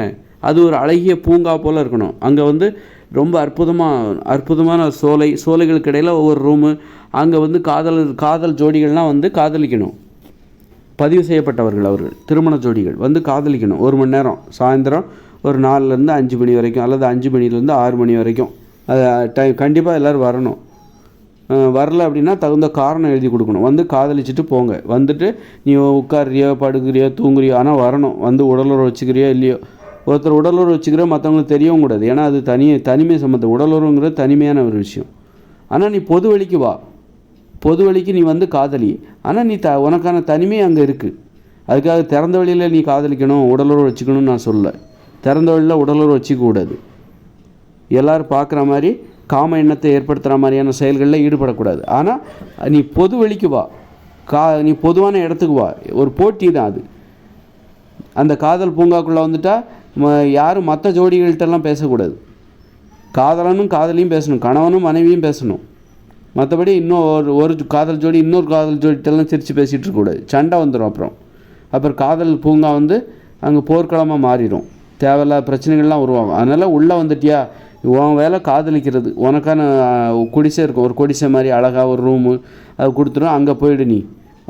அது ஒரு அழகிய பூங்கா போல் இருக்கணும். அங்கே வந்து ரொம்ப அற்புதமான சோலைகளுக்கு இடையில் ஒவ்வொரு ரூமு, அங்கே வந்து காதல் ஜோடிகள்லாம் வந்து காதலிக்கணும். பதிவு செய்யப்பட்டவர்கள் அவர்கள் திருமண ஜோடிகள் வந்து காதலிக்கணும். 1 மணி நேரம் சாயந்தரம் ஒரு 4லேருந்து 5 மணி வரைக்கும், அல்லது 5 மணிலேருந்து 6 மணி வரைக்கும் அது கண்டிப்பாக எல்லோரும் வரணும். வரல அப்படின்னா தகுந்த காரணம் எழுதி கொடுக்கணும். வந்து காதலிச்சுட்டு போங்க. வந்துட்டு நீ உட்காரியோ படுக்கிறியோ தூங்குறியோ, ஆனால் வரணும். வந்து உடலுறவு வச்சுக்கிறியோ இல்லையோ, ஒருத்தர் உடலுறவு வச்சுக்கிற மற்றவங்களுக்கு தெரியவும் கூடாது. ஏன்னா அது தனிமை சம்மந்தம். உடலுறவுங்கிறது தனிமையான ஒரு விஷயம். ஆனால் நீ பொது வழிக்கு வா, பொது வழிக்கு நீ வந்து காதலி. ஆனால் நீ உனக்கான தனிமை அங்கே இருக்குது. அதுக்காக திறந்த வழியில் நீ காதலிக்கணும் உடலுறவு வச்சுக்கணும்னு நான் சொல்ல. திறந்த வழியில் உடலுறவு வச்சுக்கூடாது. எல்லோரும் பார்க்குற மாதிரி காம எண்ணத்தை ஏற்படுத்துகிற மாதிரியான செயல்களில் ஈடுபடக்கூடாது. ஆனால் நீ பொது வழிக்கு வா, நீ பொதுவான இடத்துக்கு வா. ஒரு போட்டி தான் அது. அந்த காதல் பூங்காக்குள்ளே வந்துட்டால் யாரும் மற்ற ஜோடிகள்கிட்டலாம் பேசக்கூடாது. காதலனும் காதலியும் பேசணும், கணவனும் மனைவியும் பேசணும். மற்றபடி ஒரு காதல் ஜோடி இன்னொரு காதல் ஜோடிகிட்டலாம் சிரித்து பேசிகிட்டு இருக்கக்கூடாது, சண்டை வந்துடும். அப்புறம் காதல் பூங்கா வந்து அங்கே போர்க்களமாக மாறிடும், தேவையில்லாத பிரச்சனைகள்லாம் உருவாகும். அதனால் உள்ளே வந்துட்டியா, உன் வேலை காதலிக்கிறது. உனக்கான குடிசை இருக்கும், ஒரு குடிசை மாதிரி அழகாக ஒரு ரூமு அது கொடுத்துரும். அங்கே போயிடு நீ.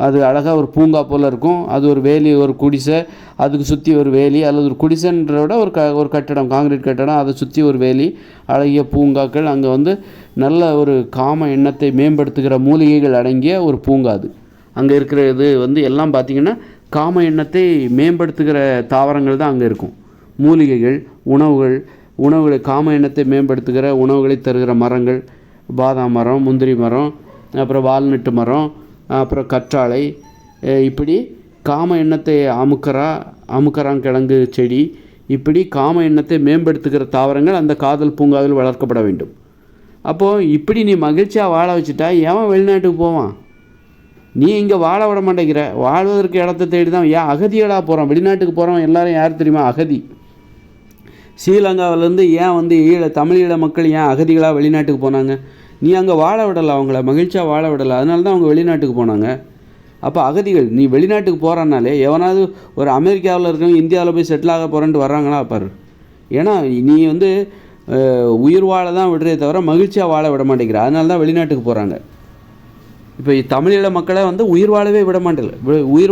அது அழகாக ஒரு பூங்கா போல் இருக்கும். அது ஒரு வேலி, ஒரு குடிசை, அதுக்கு சுற்றி ஒரு வேலி, அல்லது ஒரு குடிசைன்ற விட ஒரு கட்டடம், காங்கிரீட் கட்டடம், அதை சுற்றி ஒரு வேலி, அழகிய பூங்காக்கள். அங்கே வந்து நல்ல ஒரு காம எண்ணத்தை மேம்படுத்துகிற மூலிகைகள் அடங்கிய ஒரு பூங்கா அது. அங்கே இருக்கிறது வந்து எல்லாம் பார்த்திங்கன்னா காம எண்ணத்தை மேம்படுத்துகிற தாவரங்கள் தான் அங்கே இருக்கும். மூலிகைகள், உணவுகளை காம எண்ணத்தை மேம்படுத்துகிற உணவுகளை தருகிற மரங்கள், பாதாம் மரம், முந்திரி மரம், அப்புறம் வால்நட்டு மரம், அப்புறம் கற்றாழை, இப்படி காம எண்ணத்தை அமுக்கராங்கிழங்கு செடி, இப்படி காம எண்ணத்தை மேம்படுத்துகிற தாவரங்கள் அந்த காதல் பூங்காவில் வளர்க்கப்பட வேண்டும். அப்போது இப்படி நீ மகிழ்ச்சியாக வாழ வச்சுட்டா எவன் வெளிநாட்டுக்கு போவான்? நீ இங்கே வாழ விட மாட்டேங்கிற. வாழ்வதற்கு இடத்த தேடி தான் ஏன் அகதிகளாக போகிறான். வெளிநாட்டுக்கு போகிறவன் எல்லாரும் யார் தெரியுமா? அகதி. ஸ்ரீலங்காவிலேருந்து ஏன் தமிழீழ மக்கள் ஏன் அகதிகளாக வெளிநாட்டுக்கு போனாங்க? நீ அங்கே வாழ விடலை, அவங்கள மகிழ்ச்சியாக வாழ விடலை, அதனால தான் அவங்க வெளிநாட்டுக்கு போனாங்க. அப்போ அகதிகள் நீ வெளிநாட்டுக்கு போகிறனாலே எவனாவது ஒரு அமெரிக்காவில் இருக்கவங்க இந்தியாவில் போய் செட்டில் ஆக போகிறேன்ட்டு வர்றாங்களா பாரு. ஏன்னா நீ உயிர் வாழ தான் விடுறே தவிர மகிழ்ச்சியாக வாழ விட மாட்டேங்கிற. அதனால தான் வெளிநாட்டுக்கு போகிறாங்க. இப்போ தமிழீழ மக்களை உயிர்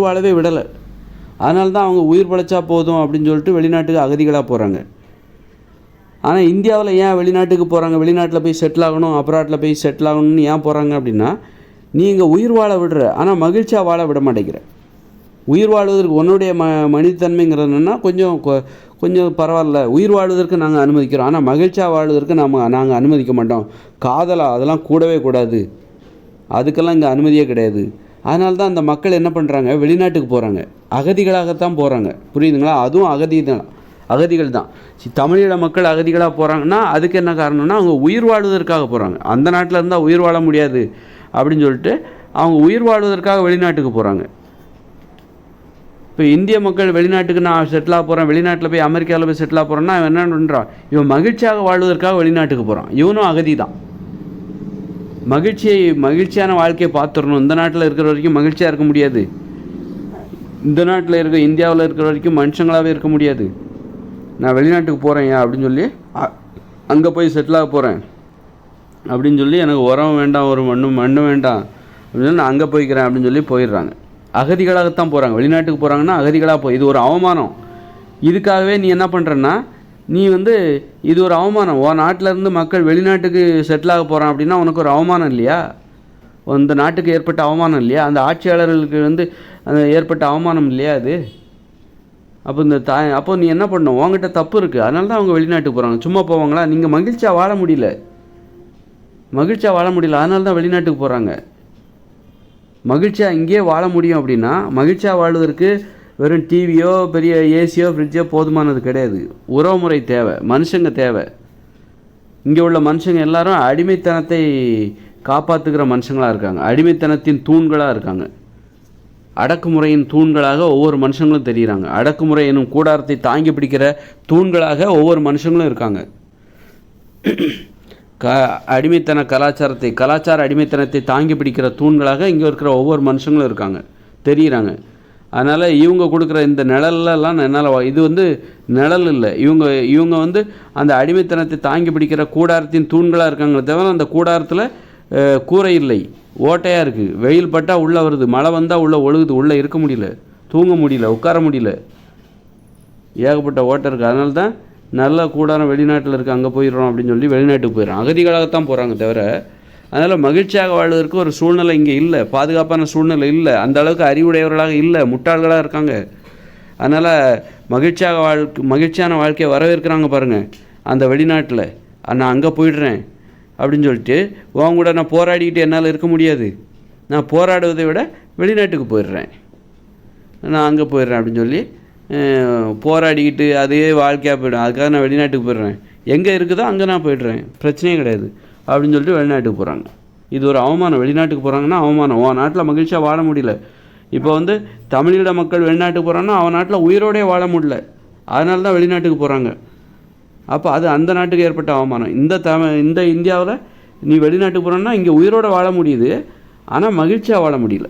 வாழவே விடலை. அதனால தான் அவங்க உயிர் பழைச்சா போதும் அப்படின்னு சொல்லிட்டு வெளிநாட்டுக்கு அகதிகளாக போகிறாங்க. ஆனால் இந்தியாவில் ஏன் வெளிநாட்டுக்கு போகிறாங்க? வெளிநாட்டில் போய் செட்டில் ஆகணும், அப்ராட்டில் போய் செட்டில் ஆகணும்னு ஏன் போகிறாங்க அப்படின்னா, நீ இங்கே உயிர் வாழ விடுற, ஆனால் மகிழ்ச்சியாக வாழ விட மாட்டேங்கிற. உயிர் வாழ்வதற்கு உன்னுடைய மனிதத்தன்மைங்கிறது என்னென்னா கொஞ்சம் பரவாயில்ல, உயிர் வாழ்வதற்கு நாங்கள் அனுமதிக்கிறோம், ஆனால் மகிழ்ச்சியாக வாழ்வதற்கு நாங்கள் அனுமதிக்க மாட்டோம். அதெல்லாம் கூடவே கூடாது, அதுக்கெல்லாம் இங்கே அனுமதியே கிடையாது. அதனால தான் அந்த மக்கள் என்ன பண்ணுறாங்க? வெளிநாட்டுக்கு போகிறாங்க, அகதிகளாகத்தான் போகிறாங்க. புரியுதுங்களா? அதுவும் அகதிகள் தான். தமிழீழ மக்கள் அகதிகளாக போகிறாங்கன்னா அதுக்கு என்ன காரணம்னா, அவங்க உயிர் வாழ்வதற்காக போகிறாங்க. அந்த நாட்டில் இருந்தால் உயிர் வாழ முடியாது அப்படின்னு சொல்லிட்டு அவங்க உயிர் வாழ்வதற்காக வெளிநாட்டுக்கு போகிறாங்க. இப்போ இந்திய மக்கள் வெளிநாட்டுக்கு நான் செட்டிலாக போகிறேன், வெளிநாட்டில் போய் அமெரிக்காவில் போய் செட்டிலாக போகிறேன்னா அவன் என்ன பண்ணுறான்? இவன் மகிழ்ச்சியாக வாழ்வதற்காக வெளிநாட்டுக்கு போகிறான். இவனும் அகதி தான். மகிழ்ச்சியான வாழ்க்கையை பார்த்துடணும். இந்த நாட்டில் இருக்கிற வரைக்கும் மகிழ்ச்சியாக இருக்க முடியாது. இந்த நாட்டில் இந்தியாவில் இருக்கிற வரைக்கும் மனுஷங்களாகவே இருக்க முடியாது. நான் வெளிநாட்டுக்கு போகிறேன் அப்படின்னு சொல்லி அங்கே போய் செட்டிலாக போகிறேன் அப்படின்னு சொல்லி எனக்கு உரம் வேண்டாம், ஒரு மண்ணு வேண்டாம் அப்படின்னு சொல்லி நான் அங்கே போய்க்கிறேன் அப்படின்னு சொல்லி போயிடுறாங்க. அகதிகளாகத்தான் போகிறாங்க. வெளிநாட்டுக்கு போகிறாங்கன்னா அகதிகளாக இது ஒரு அவமானம். இதுக்காகவே நீ என்ன பண்ணுறன்னா, நீ இது ஒரு அவமானம். உன் நாட்டிலேருந்து மக்கள் வெளிநாட்டுக்கு செட்டிலாக போகிறான் அப்படின்னா உனக்கு ஒரு அவமானம் இல்லையா? அந்த நாட்டுக்கு ஏற்பட்ட அவமானம் இல்லையா? அந்த ஆட்சியாளர்களுக்கு அந்த ஏற்பட்ட அவமானம் இல்லையா அது? அப்போ நீ என்ன பண்ணணும்? உங்ககிட்ட தப்பு இருக்குது, அதனால தான் அவங்க வெளிநாட்டுக்கு போகிறாங்க. சும்மா போவாங்களா? நீங்கள் மகிழ்ச்சியாக வாழ முடியல, அதனால தான் வெளிநாட்டுக்கு போகிறாங்க. மகிழ்ச்சியாக இங்கேயே வாழ முடியும் அப்படின்னா, மகிழ்ச்சியாக வாழ்வதற்கு வெறும் டிவியோ பெரிய ஏசியோ ஃப்ரிட்ஜோ போதுமானது கிடையாது. உறவுமுறை தேவை, மனுஷங்க தேவை. இங்கே உள்ள மனுஷங்க எல்லாரும் அடிமைத்தனத்தை காப்பாற்றுகிற மனுஷங்களாக இருக்காங்க, அடிமைத்தனத்தின் தூண்களாக இருக்காங்க. அடக்குமுறையின் தூண்களாக ஒவ்வொரு மனுஷங்களும் தெரிகிறாங்க. அடக்குமுறை எனும் கூடாரத்தை தாங்கி பிடிக்கிற தூண்களாக ஒவ்வொரு மனுஷங்களும் இருக்காங்க. அடிமைத்தன கலாச்சார அடிமைத்தனத்தை தாங்கி பிடிக்கிற தூண்களாக இங்கே இருக்கிற ஒவ்வொரு மனுஷங்களும் இருக்காங்க, தெரிகிறாங்க. அதனால் இவங்க கொடுக்குற இந்த நிழல்லாம் என்னால் இது நிழல் இல்லை. இவங்க அந்த அடிமைத்தனத்தை தாங்கி பிடிக்கிற கூடாரத்தின் தூண்களாக இருக்காங்களே தவிர அந்த கூடாரத்தில் கூரை இல்லை, ஓட்டையாக இருக்குது. வெயில் பட்டால் உள்ளே வருது, மழை வந்தால் உள்ளே ஒழுகுது, உள்ளே இருக்க முடியல, தூங்க முடியல, உட்கார முடியல, ஏகப்பட்ட ஓட்டை இருக்குது. அதனால தான் நல்ல கூடாரம் வெளிநாட்டில் இருக்குது, அங்கே போயிடுறோம் அப்படின்னு சொல்லி வெளிநாட்டுக்கு போயிடுறோம். அகதிகளாகத்தான் போகிறாங்க தவிர. அதனால் மகிழ்ச்சியாக வாழ்வதற்கு ஒரு சூழ்நிலை இங்கே இல்லை, பாதுகாப்பான சூழ்நிலை இல்லை, அந்த அளவுக்கு அறிவுடையவர்களாக இல்லை, முட்டாள்களாக இருக்காங்க. அதனால் மகிழ்ச்சியான வாழ்க்கையை வரவேற்கிறாங்க பாருங்கள் அந்த வெளிநாட்டில். நான் அங்கே போயிடுறேன் அப்படின்னு சொல்லிட்டு உன் கூட நான் போராடிக்கிட்டு என்னால் இருக்க முடியாது, நான் போராடுவதை விட வெளிநாட்டுக்கு போயிடுறேன், நான் அங்கே போயிடுறேன் அப்படின்னு சொல்லி போராடிக்கிட்டு அதே வாழ்க்கையாக போய்டும். அதுக்காக நான் வெளிநாட்டுக்கு போயிடுறேன், எங்கே இருக்குதோ அங்கே நான் போய்ட்றேன், பிரச்சனையே கிடையாது அப்படின்னு சொல்லிட்டு வெளிநாட்டுக்கு போகிறாங்க. இது ஒரு அவமானம். வெளிநாட்டுக்கு போகிறாங்கன்னா அவமானம். அவன் நாட்டில் மகிழ்ச்சியாக வாழ முடியல. இப்போ தமிழீழ மக்கள் வெளிநாட்டுக்கு போகிறாங்கன்னா அவன் நாட்டில் உயிரோடே வாழ முடியல, அதனால தான் வெளிநாட்டுக்கு போகிறாங்க. அப்போ அது அந்த நாட்டுக்கு ஏற்பட்ட அவமானம். இந்த இந்தியாவில் நீ வெளிநாட்டுக்கு போகிறோன்னா இங்கே உயிரோடு வாழ முடியுது, ஆனால் மகிழ்ச்சியாக வாழ முடியல,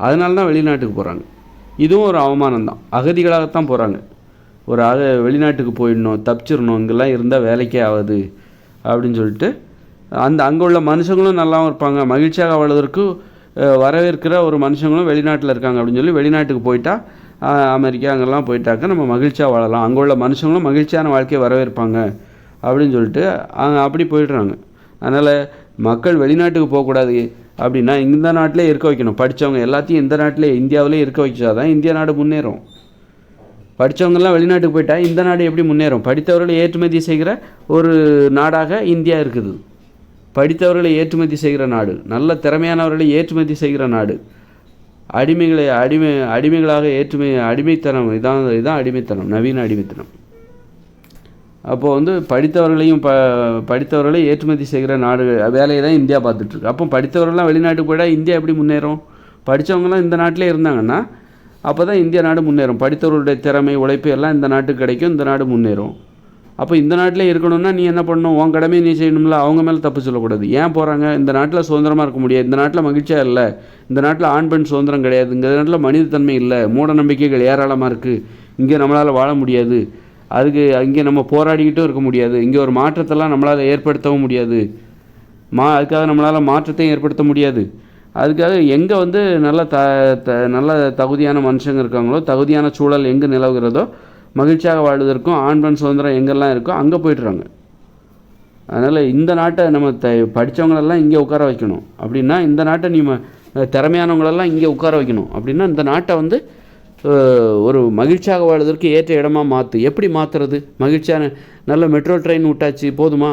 அதனால தான் வெளிநாட்டுக்கு போகிறாங்க. இதுவும் ஒரு அவமானம் தான். அகதிகளாகத்தான் போகிறாங்க. வெளிநாட்டுக்கு போயிடணும், தப்பிச்சிடணும், இங்கெல்லாம் இருந்தால் வேலைக்கே ஆகுது அப்படின்னு சொல்லிட்டு அங்கே உள்ள மனுஷங்களும் நல்லாவும் இருப்பாங்க, மகிழ்ச்சியாக வாழ்வதற்கு வரவேற்கிற ஒரு மனுஷங்களும் வெளிநாட்டில் இருக்காங்க அப்படின்னு சொல்லி வெளிநாட்டுக்கு போயிட்டா, அமெரிக்கா அங்கெல்லாம் போயிட்டாக்க நம்ம மகிழ்ச்சியாக வாழலாம், அங்கே உள்ள மனுஷங்களும் மகிழ்ச்சியான வாழ்க்கையை வரவேற்பாங்க அப்படின்னு சொல்லிட்டு அப்படி போயிடுறாங்க. அதனால் மக்கள் வெளிநாட்டுக்கு போகக்கூடாது அப்படின்னா இந்த நாட்டிலே இருக்க வைக்கணும். படித்தவங்க எல்லாத்தையும் இந்த நாட்டிலே இந்தியாவிலே இருக்க வச்சாதான் இந்திய நாடு முன்னேறும். படித்தவங்கெல்லாம் வெளிநாட்டுக்கு போயிட்டால் இந்த நாடு எப்படி முன்னேறும்? படித்தவர்களை ஏற்றுமதி செய்கிற ஒரு நாடாக இந்தியா இருக்குது. படித்தவர்களை ஏற்றுமதி செய்கிற நாடு, நல்ல திறமையானவர்களை ஏற்றுமதி செய்கிற நாடு. அடிமைகளாக அடிமைத்தனம். இதான் அடிமைத்தனம், நவீன அடிமைத்தனம். அப்போது வந்து படித்தவர்களை ஏற்றுமதி செய்கிற நாடுகள் வேலையை தான் இந்தியா பார்த்துட்ருக்கு. அப்போ படித்தவர்கள்லாம் வெளிநாட்டுக்கு போய்ட்டால் இந்தியா எப்படி முன்னேறும்? படித்தவங்களாம் இந்த நாட்டிலே இருந்தாங்கன்னா அப்போ தான் இந்திய நாடு முன்னேறும். படித்தவர்களுடைய திறமை, உழைப்பு எல்லாம் இந்த நாட்டுக்கு கிடைக்கும், இந்த நாடு முன்னேறும். அப்போ இந்த நாட்டிலே இருக்கணும்னா நீ என்ன பண்ணணும்? உன் கடமையை நீ செய்யணும்ல. அவங்க மேலே தப்பு சொல்லக்கூடாது. ஏன் போகிறாங்க? இந்த நாட்டில் சுதந்திரமாக இருக்க முடியாது, இந்த நாட்டில் மகிழ்ச்சியாக இல்லை, இந்த நாட்டில் ஆண் பெண் சுதந்திரம் கிடையாது, இந்த நாட்டில் மனிதத்தன்மை இல்லை, மூட நம்பிக்கைகள் ஏராளமாக இருக்குது, இங்கே நம்மளால் வாழ முடியாது, அதுக்கு அங்கே நம்ம போராடிக்கிட்டும் இருக்க முடியாது, இங்கே ஒரு மாற்றத்தெல்லாம் நம்மளால் ஏற்படுத்தவும் முடியாது, அதுக்காக நம்மளால் மாற்றத்தையும் ஏற்படுத்த முடியாது. அதுக்காக எங்கே வந்து நல்ல தகுதியான மனுஷங்க இருக்காங்களோ, தகுதியான சூழல் எங்கே நிலவுகிறதோ, மகிழ்ச்சியாக வாழ்வதற்கும் ஆண் பெண் சுதந்திரம் எங்கெல்லாம் இருக்கோ அங்கே போய்ட்டுறாங்க. அதனால் இந்த நாட்டை நம்ம படித்தவங்களெல்லாம் இங்கே உட்கார வைக்கணும் அப்படின்னா, இந்த நாட்டை நீ திறமையானவங்களெல்லாம் இங்கே உட்கார வைக்கணும் அப்படின்னா, இந்த நாட்டை வந்து ஒரு மகிழ்ச்சியாக வாழ்வதற்கு ஏற்ற இடமாக மாற்று. எப்படி மாற்றுறது? மகிழ்ச்சியான நல்ல மெட்ரோ ட்ரெயின் விட்டாச்சு போதுமா?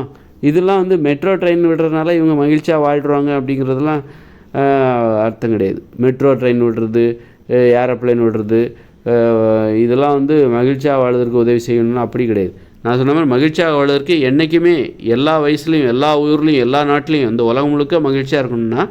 இதெல்லாம் வந்து மெட்ரோ ட்ரெயின் விடுறதுனால இவங்க மகிழ்ச்சியாக வாழ்கிறாங்க அப்படிங்கிறதெல்லாம் அர்த்தம் கிடையாது. மெட்ரோ ட்ரெயின் விடுறது, ஏரோப்ளேன் விடுறது, இதெல்லாம் வந்து மகிழ்ச்சியாக வாழ்வதற்கு உதவி செய்யணும்னு அப்படி கிடையாது. நான் சொன்ன மாதிரி மகிழ்ச்சியாக வாழ்வதற்கு என்றைக்குமே எல்லா வயசுலையும், எல்லா ஊர்லேயும், எல்லா நாட்டிலையும், இந்த உலகம் முழுக்க மகிழ்ச்சியாக இருக்கணும்னா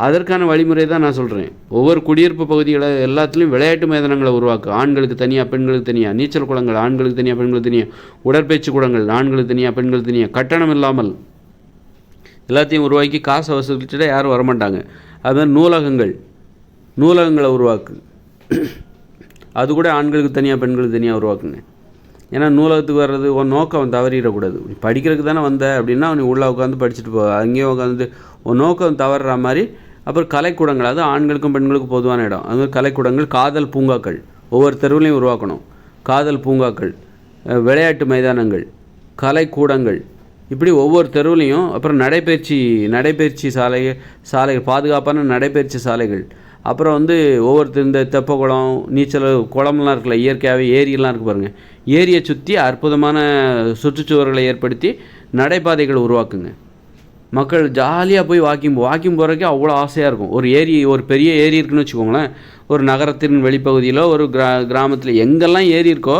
அதற்கான வழிமுறை தான் நான் சொல்கிறேன். ஒவ்வொரு குடியிருப்பு பகுதிகளை எல்லாத்துலேயும் விளையாட்டு மைதானங்களை உருவாக்கு. ஆண்களுக்கு தனியாக, பெண்களுக்கு தனியாக, நீச்சல் குளங்கள் ஆண்களுக்கு தனியாக, பெண்களுக்கு தனியாக, உடற்பயிற்சி கூடங்கள் ஆண்களுக்கு தனியாக, பெண்களுக்கு தனியாக, கட்டணம் இல்லாமல் எல்லாத்தையும் உருவாக்கி காசை வசூலிச்சுட்டு யாரும் வரமாட்டாங்க. அதுமாதிரி நூலகங்களை உருவாக்கு. அது கூட ஆண்களுக்கு தனியாக, பெண்களுக்கு தனியாக உருவாக்குங்க. ஏன்னா நூலகத்துக்கு வர்றது உன் நோக்கம் தவறிடக்கூடாது. படிக்கிறதுக்கு தானே வந்த அப்படின்னா நீ உள்ளே உட்காந்து படிச்சுட்டு போ. அங்கேயும் உட்காந்து உன் நோக்கம் தவறுற மாதிரி. அப்புறம் கலைக்கூடங்கள், அது ஆண்களுக்கும் பெண்களுக்கும் பொதுவான இடம். அது மாதிரி கலைக்கூடங்கள், காதல் பூங்காக்கள் ஒவ்வொரு தெருவிலையும் உருவாக்கணும். காதல் பூங்காக்கள், விளையாட்டு மைதானங்கள், கலைக்கூடங்கள், இப்படி ஒவ்வொரு தெருவிலையும். அப்புறம் நடைபயிற்சி சாலைகள், பாதுகாப்பான நடைபயிற்சி சாலைகள். அப்புறம் வந்து இந்த தெப்ப குளம், நீச்சல் குளம்லாம் இருக்குல்ல, இயற்கையாகவே ஏரியெல்லாம் இருக்குது பாருங்கள். ஏரியை சுற்றி அற்புதமான சுற்றுச்சுவர்களை ஏற்படுத்தி நடைபாதைகள் உருவாக்குங்க. மக்கள் ஜாலியாக போய் வாக்கிங் போகிறதுக்கே அவ்வளோ ஆசையாக இருக்கும். ஒரு பெரிய ஏரி இருக்குன்னு வச்சுக்கோங்களேன். ஒரு நகரத்தின் வெளிப்பகுதியில், ஒரு கிராமத்தில் எங்கெல்லாம் ஏரி இருக்கோ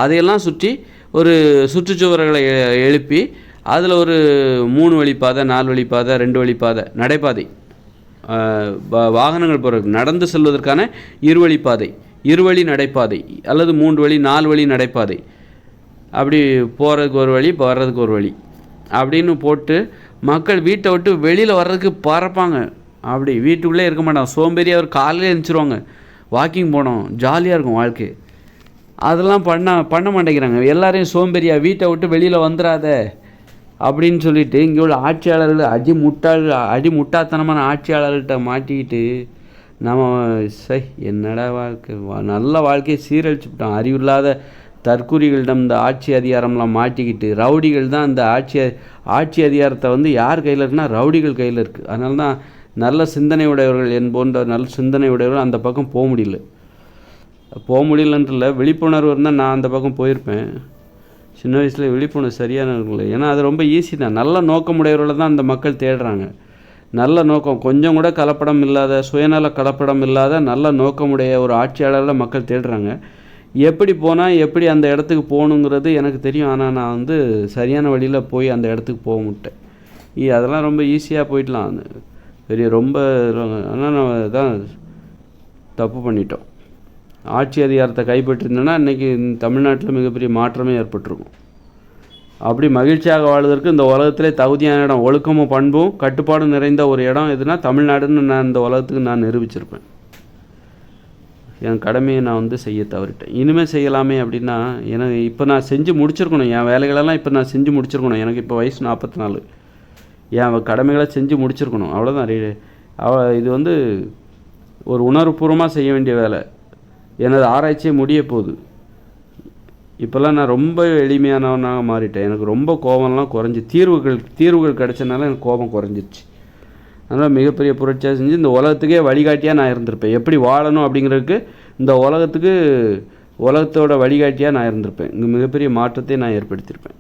அதையெல்லாம் சுற்றி ஒரு சுற்றுச்சுவர்களை எழுப்பி அதில் ஒரு 3 வழிப்பாதை, 4 வழிப்பாதை, 2 வழிப்பாதை, நடைபாதை, வாகனங்கள் போகிறதுக்கு, நடந்து செல்வதற்கான இருவழி நடைபாதை, அல்லது 3 வழி 4 வழி நடைபாதை, அப்படி போகிறதுக்கு ஒரு வழி, வர்றதுக்கு ஒரு வழி அப்படின்னு போட்டு மக்கள் வீட்டை விட்டு வெளியில் வர்றதுக்கு பறப்பாங்க. அப்படி வீட்டுக்குள்ளே இருக்க மாட்டாங்க. சோம்பேறியாக ஒரு காலையில் எழுந்திரிச்சிருவாங்க. வாக்கிங் போனோம், ஜாலியாக இருக்கும் வாழ்க்கை. அதெல்லாம் பண்ண மாட்டேங்கிறாங்க. எல்லாரையும் சோம்பேறியாக வீட்டை விட்டு வெளியில் வந்துடாத அப்படின்னு சொல்லிட்டு இங்கே உள்ள ஆட்சியாளர்கள் அடிமுட்டாத்தனமான ஆட்சியாளர்கள்ட்ட மாட்டிக்கிட்டு நம்ம என்னடா வாழ்க்கை, நல்ல வாழ்க்கையை சீரழிச்சுவிட்டோம். அறிவில்லாத தற்கூரிகளிடம் இந்த ஆட்சி அதிகாரம்லாம் மாட்டிக்கிட்டு, ரவுடிகள் தான் இந்த ஆட்சி அதிகாரத்தை வந்து யார் கையில் இருக்குன்னா ரவுடிகள் கையில் இருக்குது. அதனால தான் நல்ல சிந்தனை உடையவர்கள் போன்ற நல்ல சிந்தனை உடையவர்கள் அந்த பக்கம் போக முடியலன்றல விழிப்புணர்வு இருந்தால் நான் அந்த பக்கம் போயிருப்பேன். சின்ன வயசில் விழிப்புணர்வு சரியான இருக்குல்ல. ஏன்னா அது ரொம்ப ஈஸி தான். நல்ல நோக்கமுடையவர்களை தான் அந்த மக்கள் தேடுறாங்க. நல்ல நோக்கம், கொஞ்சம் கூட கலப்படம் இல்லாத, சுயநல கலப்படம் இல்லாத நல்ல நோக்கமுடைய ஒரு ஆட்சியாளர்களை மக்கள் தேடுறாங்க. எப்படி போனால் எப்படி அந்த இடத்துக்கு போகணுங்கிறது எனக்கு தெரியும். ஆனால் நான் வந்து சரியான வழியில் போய் அந்த இடத்துக்கு போக மாட்டேன். அதெல்லாம் ரொம்ப ஈஸியாக போயிடலாம். ரொம்ப ஆனால் நான் தான் தப்பு பண்ணிட்டோம். ஆட்சி அதிகாரத்தை கைப்பற்றிருந்தோன்னா இன்றைக்கி தமிழ்நாட்டில் மிகப்பெரிய மாற்றமே ஏற்பட்டிருக்கும். அப்படி மகிழ்ச்சியாக வாழ்வதற்கு இந்த உலகத்திலே தகுதியான இடம், ஒழுக்கமும் பண்பும் கட்டுப்பாடும் நிறைந்த ஒரு இடம் எதுனா தமிழ்நாடுன்னு நான் இந்த உலகத்துக்கு நான் நிரூபிச்சிருப்பேன். என் கடமையை நான் வந்து செய்ய தவறிட்டேன். இனிமேல் செய்யலாமே அப்படின்னா எனக்கு இப்போ நான் செஞ்சு முடிச்சிருக்கணும். என் வேலைகளெல்லாம் இப்போ நான் செஞ்சு முடிச்சிருக்கணும். எனக்கு இப்போ வயசு 44. என் கடமைகளை செஞ்சு முடிச்சிருக்கணும். அவ்வளோதான். இது வந்து ஒரு உணர்வுபூர்வமாக செய்ய வேண்டிய வேலை. எனது ஆராய்ச்சியே முடிய போகுது. இப்போல்லாம் நான் ரொம்ப எளிமையானவனாக மாறிட்டேன். எனக்கு ரொம்ப கோபம்லாம் குறைஞ்சி தீர்வுகள் கிடைச்சனால எனக்கு கோபம் குறைஞ்சிருச்சு. அதனால் மிகப்பெரிய புரட்சியாக செஞ்சு இந்த உலகத்துக்கே வழிகாட்டியாக நான் இருந்திருப்பேன். எப்படி வாழணும் அப்படிங்கிறதுக்கு இந்த உலகத்தோட வழிகாட்டியாக நான் இருந்திருப்பேன். இங்கே மிகப்பெரிய மாற்றத்தை நான் ஏற்படுத்தியிருப்பேன்.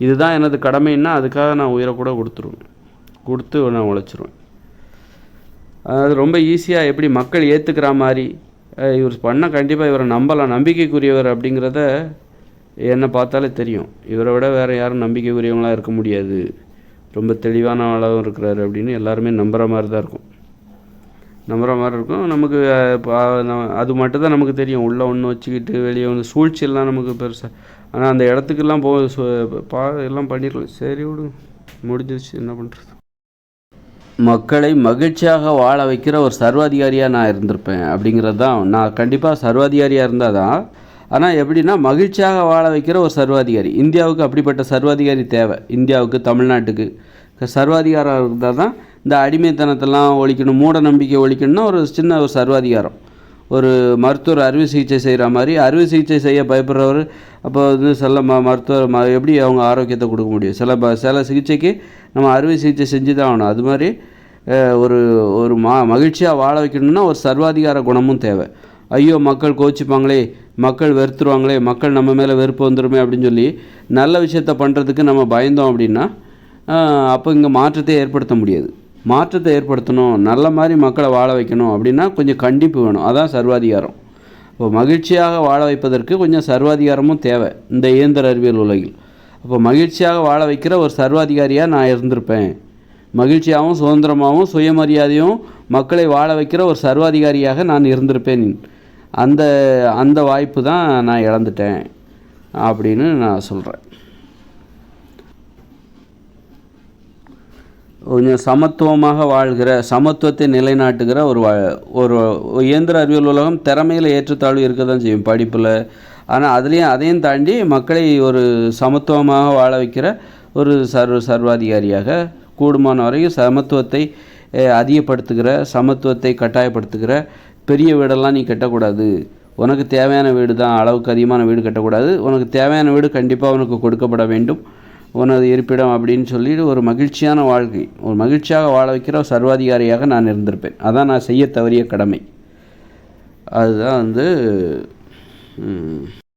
இதுதான் எனது கடமைன்னா அதுக்காக நான் உயிரை கூட கொடுத்து நான் உழைச்சிருவேன். அது ரொம்ப ஈஸியாக எப்படி மக்கள் ஏற்றுக்கிற மாதிரி இவர் பண்ணால் கண்டிப்பாக இவரை நம்பலாம், நம்பிக்கைக்குரியவர் அப்படிங்கிறத என்னை பார்த்தாலே தெரியும். இவரை விட வேறு யாரும் நம்பிக்கைக்குரியவங்களாக இருக்க முடியாது, ரொம்ப தெளிவான ஆளாகவும் இருக்கிறாரு அப்படின்னு எல்லாருமே நம்புகிற மாதிரி தான் இருக்கும். நமக்கு அது மட்டும் தான் நமக்கு தெரியும். உள்ளே ஒன்று வச்சுக்கிட்டு வெளியே வந்து சூழ்ச்சியெல்லாம் நமக்கு பெருசாக. ஆனால் அந்த இடத்துக்கெல்லாம் எல்லாம் பண்ணிடலாம். சரி விடு, முடிஞ்சிருச்சு, என்ன பண்ணுறது. மக்களை மகிழ்ச்சியாக வாழ வைக்கிற ஒரு சர்வாதிகாரியாக நான் இருந்திருப்பேன் அப்படிங்கிறது தான். நான் கண்டிப்பாக சர்வாதிகாரியாக இருந்தால் தான். ஆனால் எப்படின்னா மகிழ்ச்சியாக வாழ வைக்கிற ஒரு சர்வாதிகாரி. இந்தியாவுக்கு அப்படிப்பட்ட சர்வாதிகாரி தேவை. இந்தியாவுக்கு, தமிழ்நாட்டுக்கு சர்வாதிகாரம் இருந்தால் தான் இந்த அடிமைத்தனத்தெல்லாம் ஒழிக்கணும், மூட நம்பிக்கை ஒழிக்கணும்னா ஒரு சின்ன ஒரு சர்வாதிகாரம். ஒரு மருத்துவர் அறுவை சிகிச்சை செய்கிற மாதிரி அறுவை சிகிச்சை செய்ய பயப்படுறவர் அப்போ வந்து சில மருத்துவர் எப்படி அவங்க ஆரோக்கியத்தை கொடுக்க முடியும்? சில சிகிச்சைக்கு நம்ம அறுவை சிகிச்சை செஞ்சு தான் ஆகணும். அது மாதிரி ஒரு ஒரு மகிழ்ச்சியாக வாழ வைக்கணும்னா ஒரு சர்வாதிகார குணமும் தேவை. ஐயோ மக்கள் கோச்சிப்பாங்களே, மக்கள் வெறுத்துருவாங்களே, மக்கள் நம்ம மேலே வெறுப்பு வந்துடுமே அப்படின்னு சொல்லி நல்ல விஷயத்த பண்ணுறதுக்கு நம்ம பயந்தோம் அப்படின்னா அப்போ இங்கே மாற்றத்தை ஏற்படுத்த முடியாது. மாற்றத்தை ஏற்படுத்தணும், நல்ல மாதிரி மக்களை வாழ வைக்கணும் அப்படின்னா கொஞ்சம் கண்டிப்பு வேணும். அதான் சர்வாதிகாரம். இப்போ மகிழ்ச்சியாக வாழ வைப்பதற்கு கொஞ்சம் சர்வாதிகாரமும் தேவை இந்த இயந்திர அறிவியல் உலகில். அப்போ மகிழ்ச்சியாக வாழ வைக்கிற ஒரு சர்வாதிகாரியாக நான் இருந்திருப்பேன். மகிழ்ச்சியாகவும் சுதந்திரமாகவும் சுயமரியாதையும் மக்களை வாழ வைக்கிற ஒரு சர்வாதிகாரியாக நான் இருந்திருப்பேன். அந்த வாய்ப்பு தான் நான் இழந்துட்டேன் அப்படின்னு நான் சொல்கிறேன். கொஞ்சம் சமத்துவமாக வாழ்கிற, சமத்துவத்தை நிலைநாட்டுகிற ஒரு இயந்திர அறிவியல் உலகம் திறமையில் ஏற்றத்தாழ்வு இருக்க தான் செய்யும் படிப்பில். ஆனால் அதையும் தாண்டி மக்களை ஒரு சமத்துவமாக வாழ வைக்கிற ஒரு சர்வாதிகாரியாக கூடுமான வரைக்கும் சமத்துவத்தை அதிகப்படுத்துகிற, சமத்துவத்தை கட்டாயப்படுத்துகிற, பெரிய வீடெல்லாம் நீ கட்டக்கூடாது, உனக்கு தேவையான வீடு தான், அளவுக்கு அதிகமான வீடு கட்டக்கூடாது, உனக்கு தேவையான வீடு கண்டிப்பாக உனக்கு கொடுக்கப்பட வேண்டும், உனது இருப்பிடம் அப்படின்னு சொல்லிட்டு ஒரு மகிழ்ச்சியான வாழ்க்கை, ஒரு மகிழ்ச்சியாக வாழ வைக்கிற ஒரு சர்வாதிகாரியாக நான் இருந்திருப்பேன். அதான் நான் செய்ய தவறிய கடமை. அதுதான் வந்து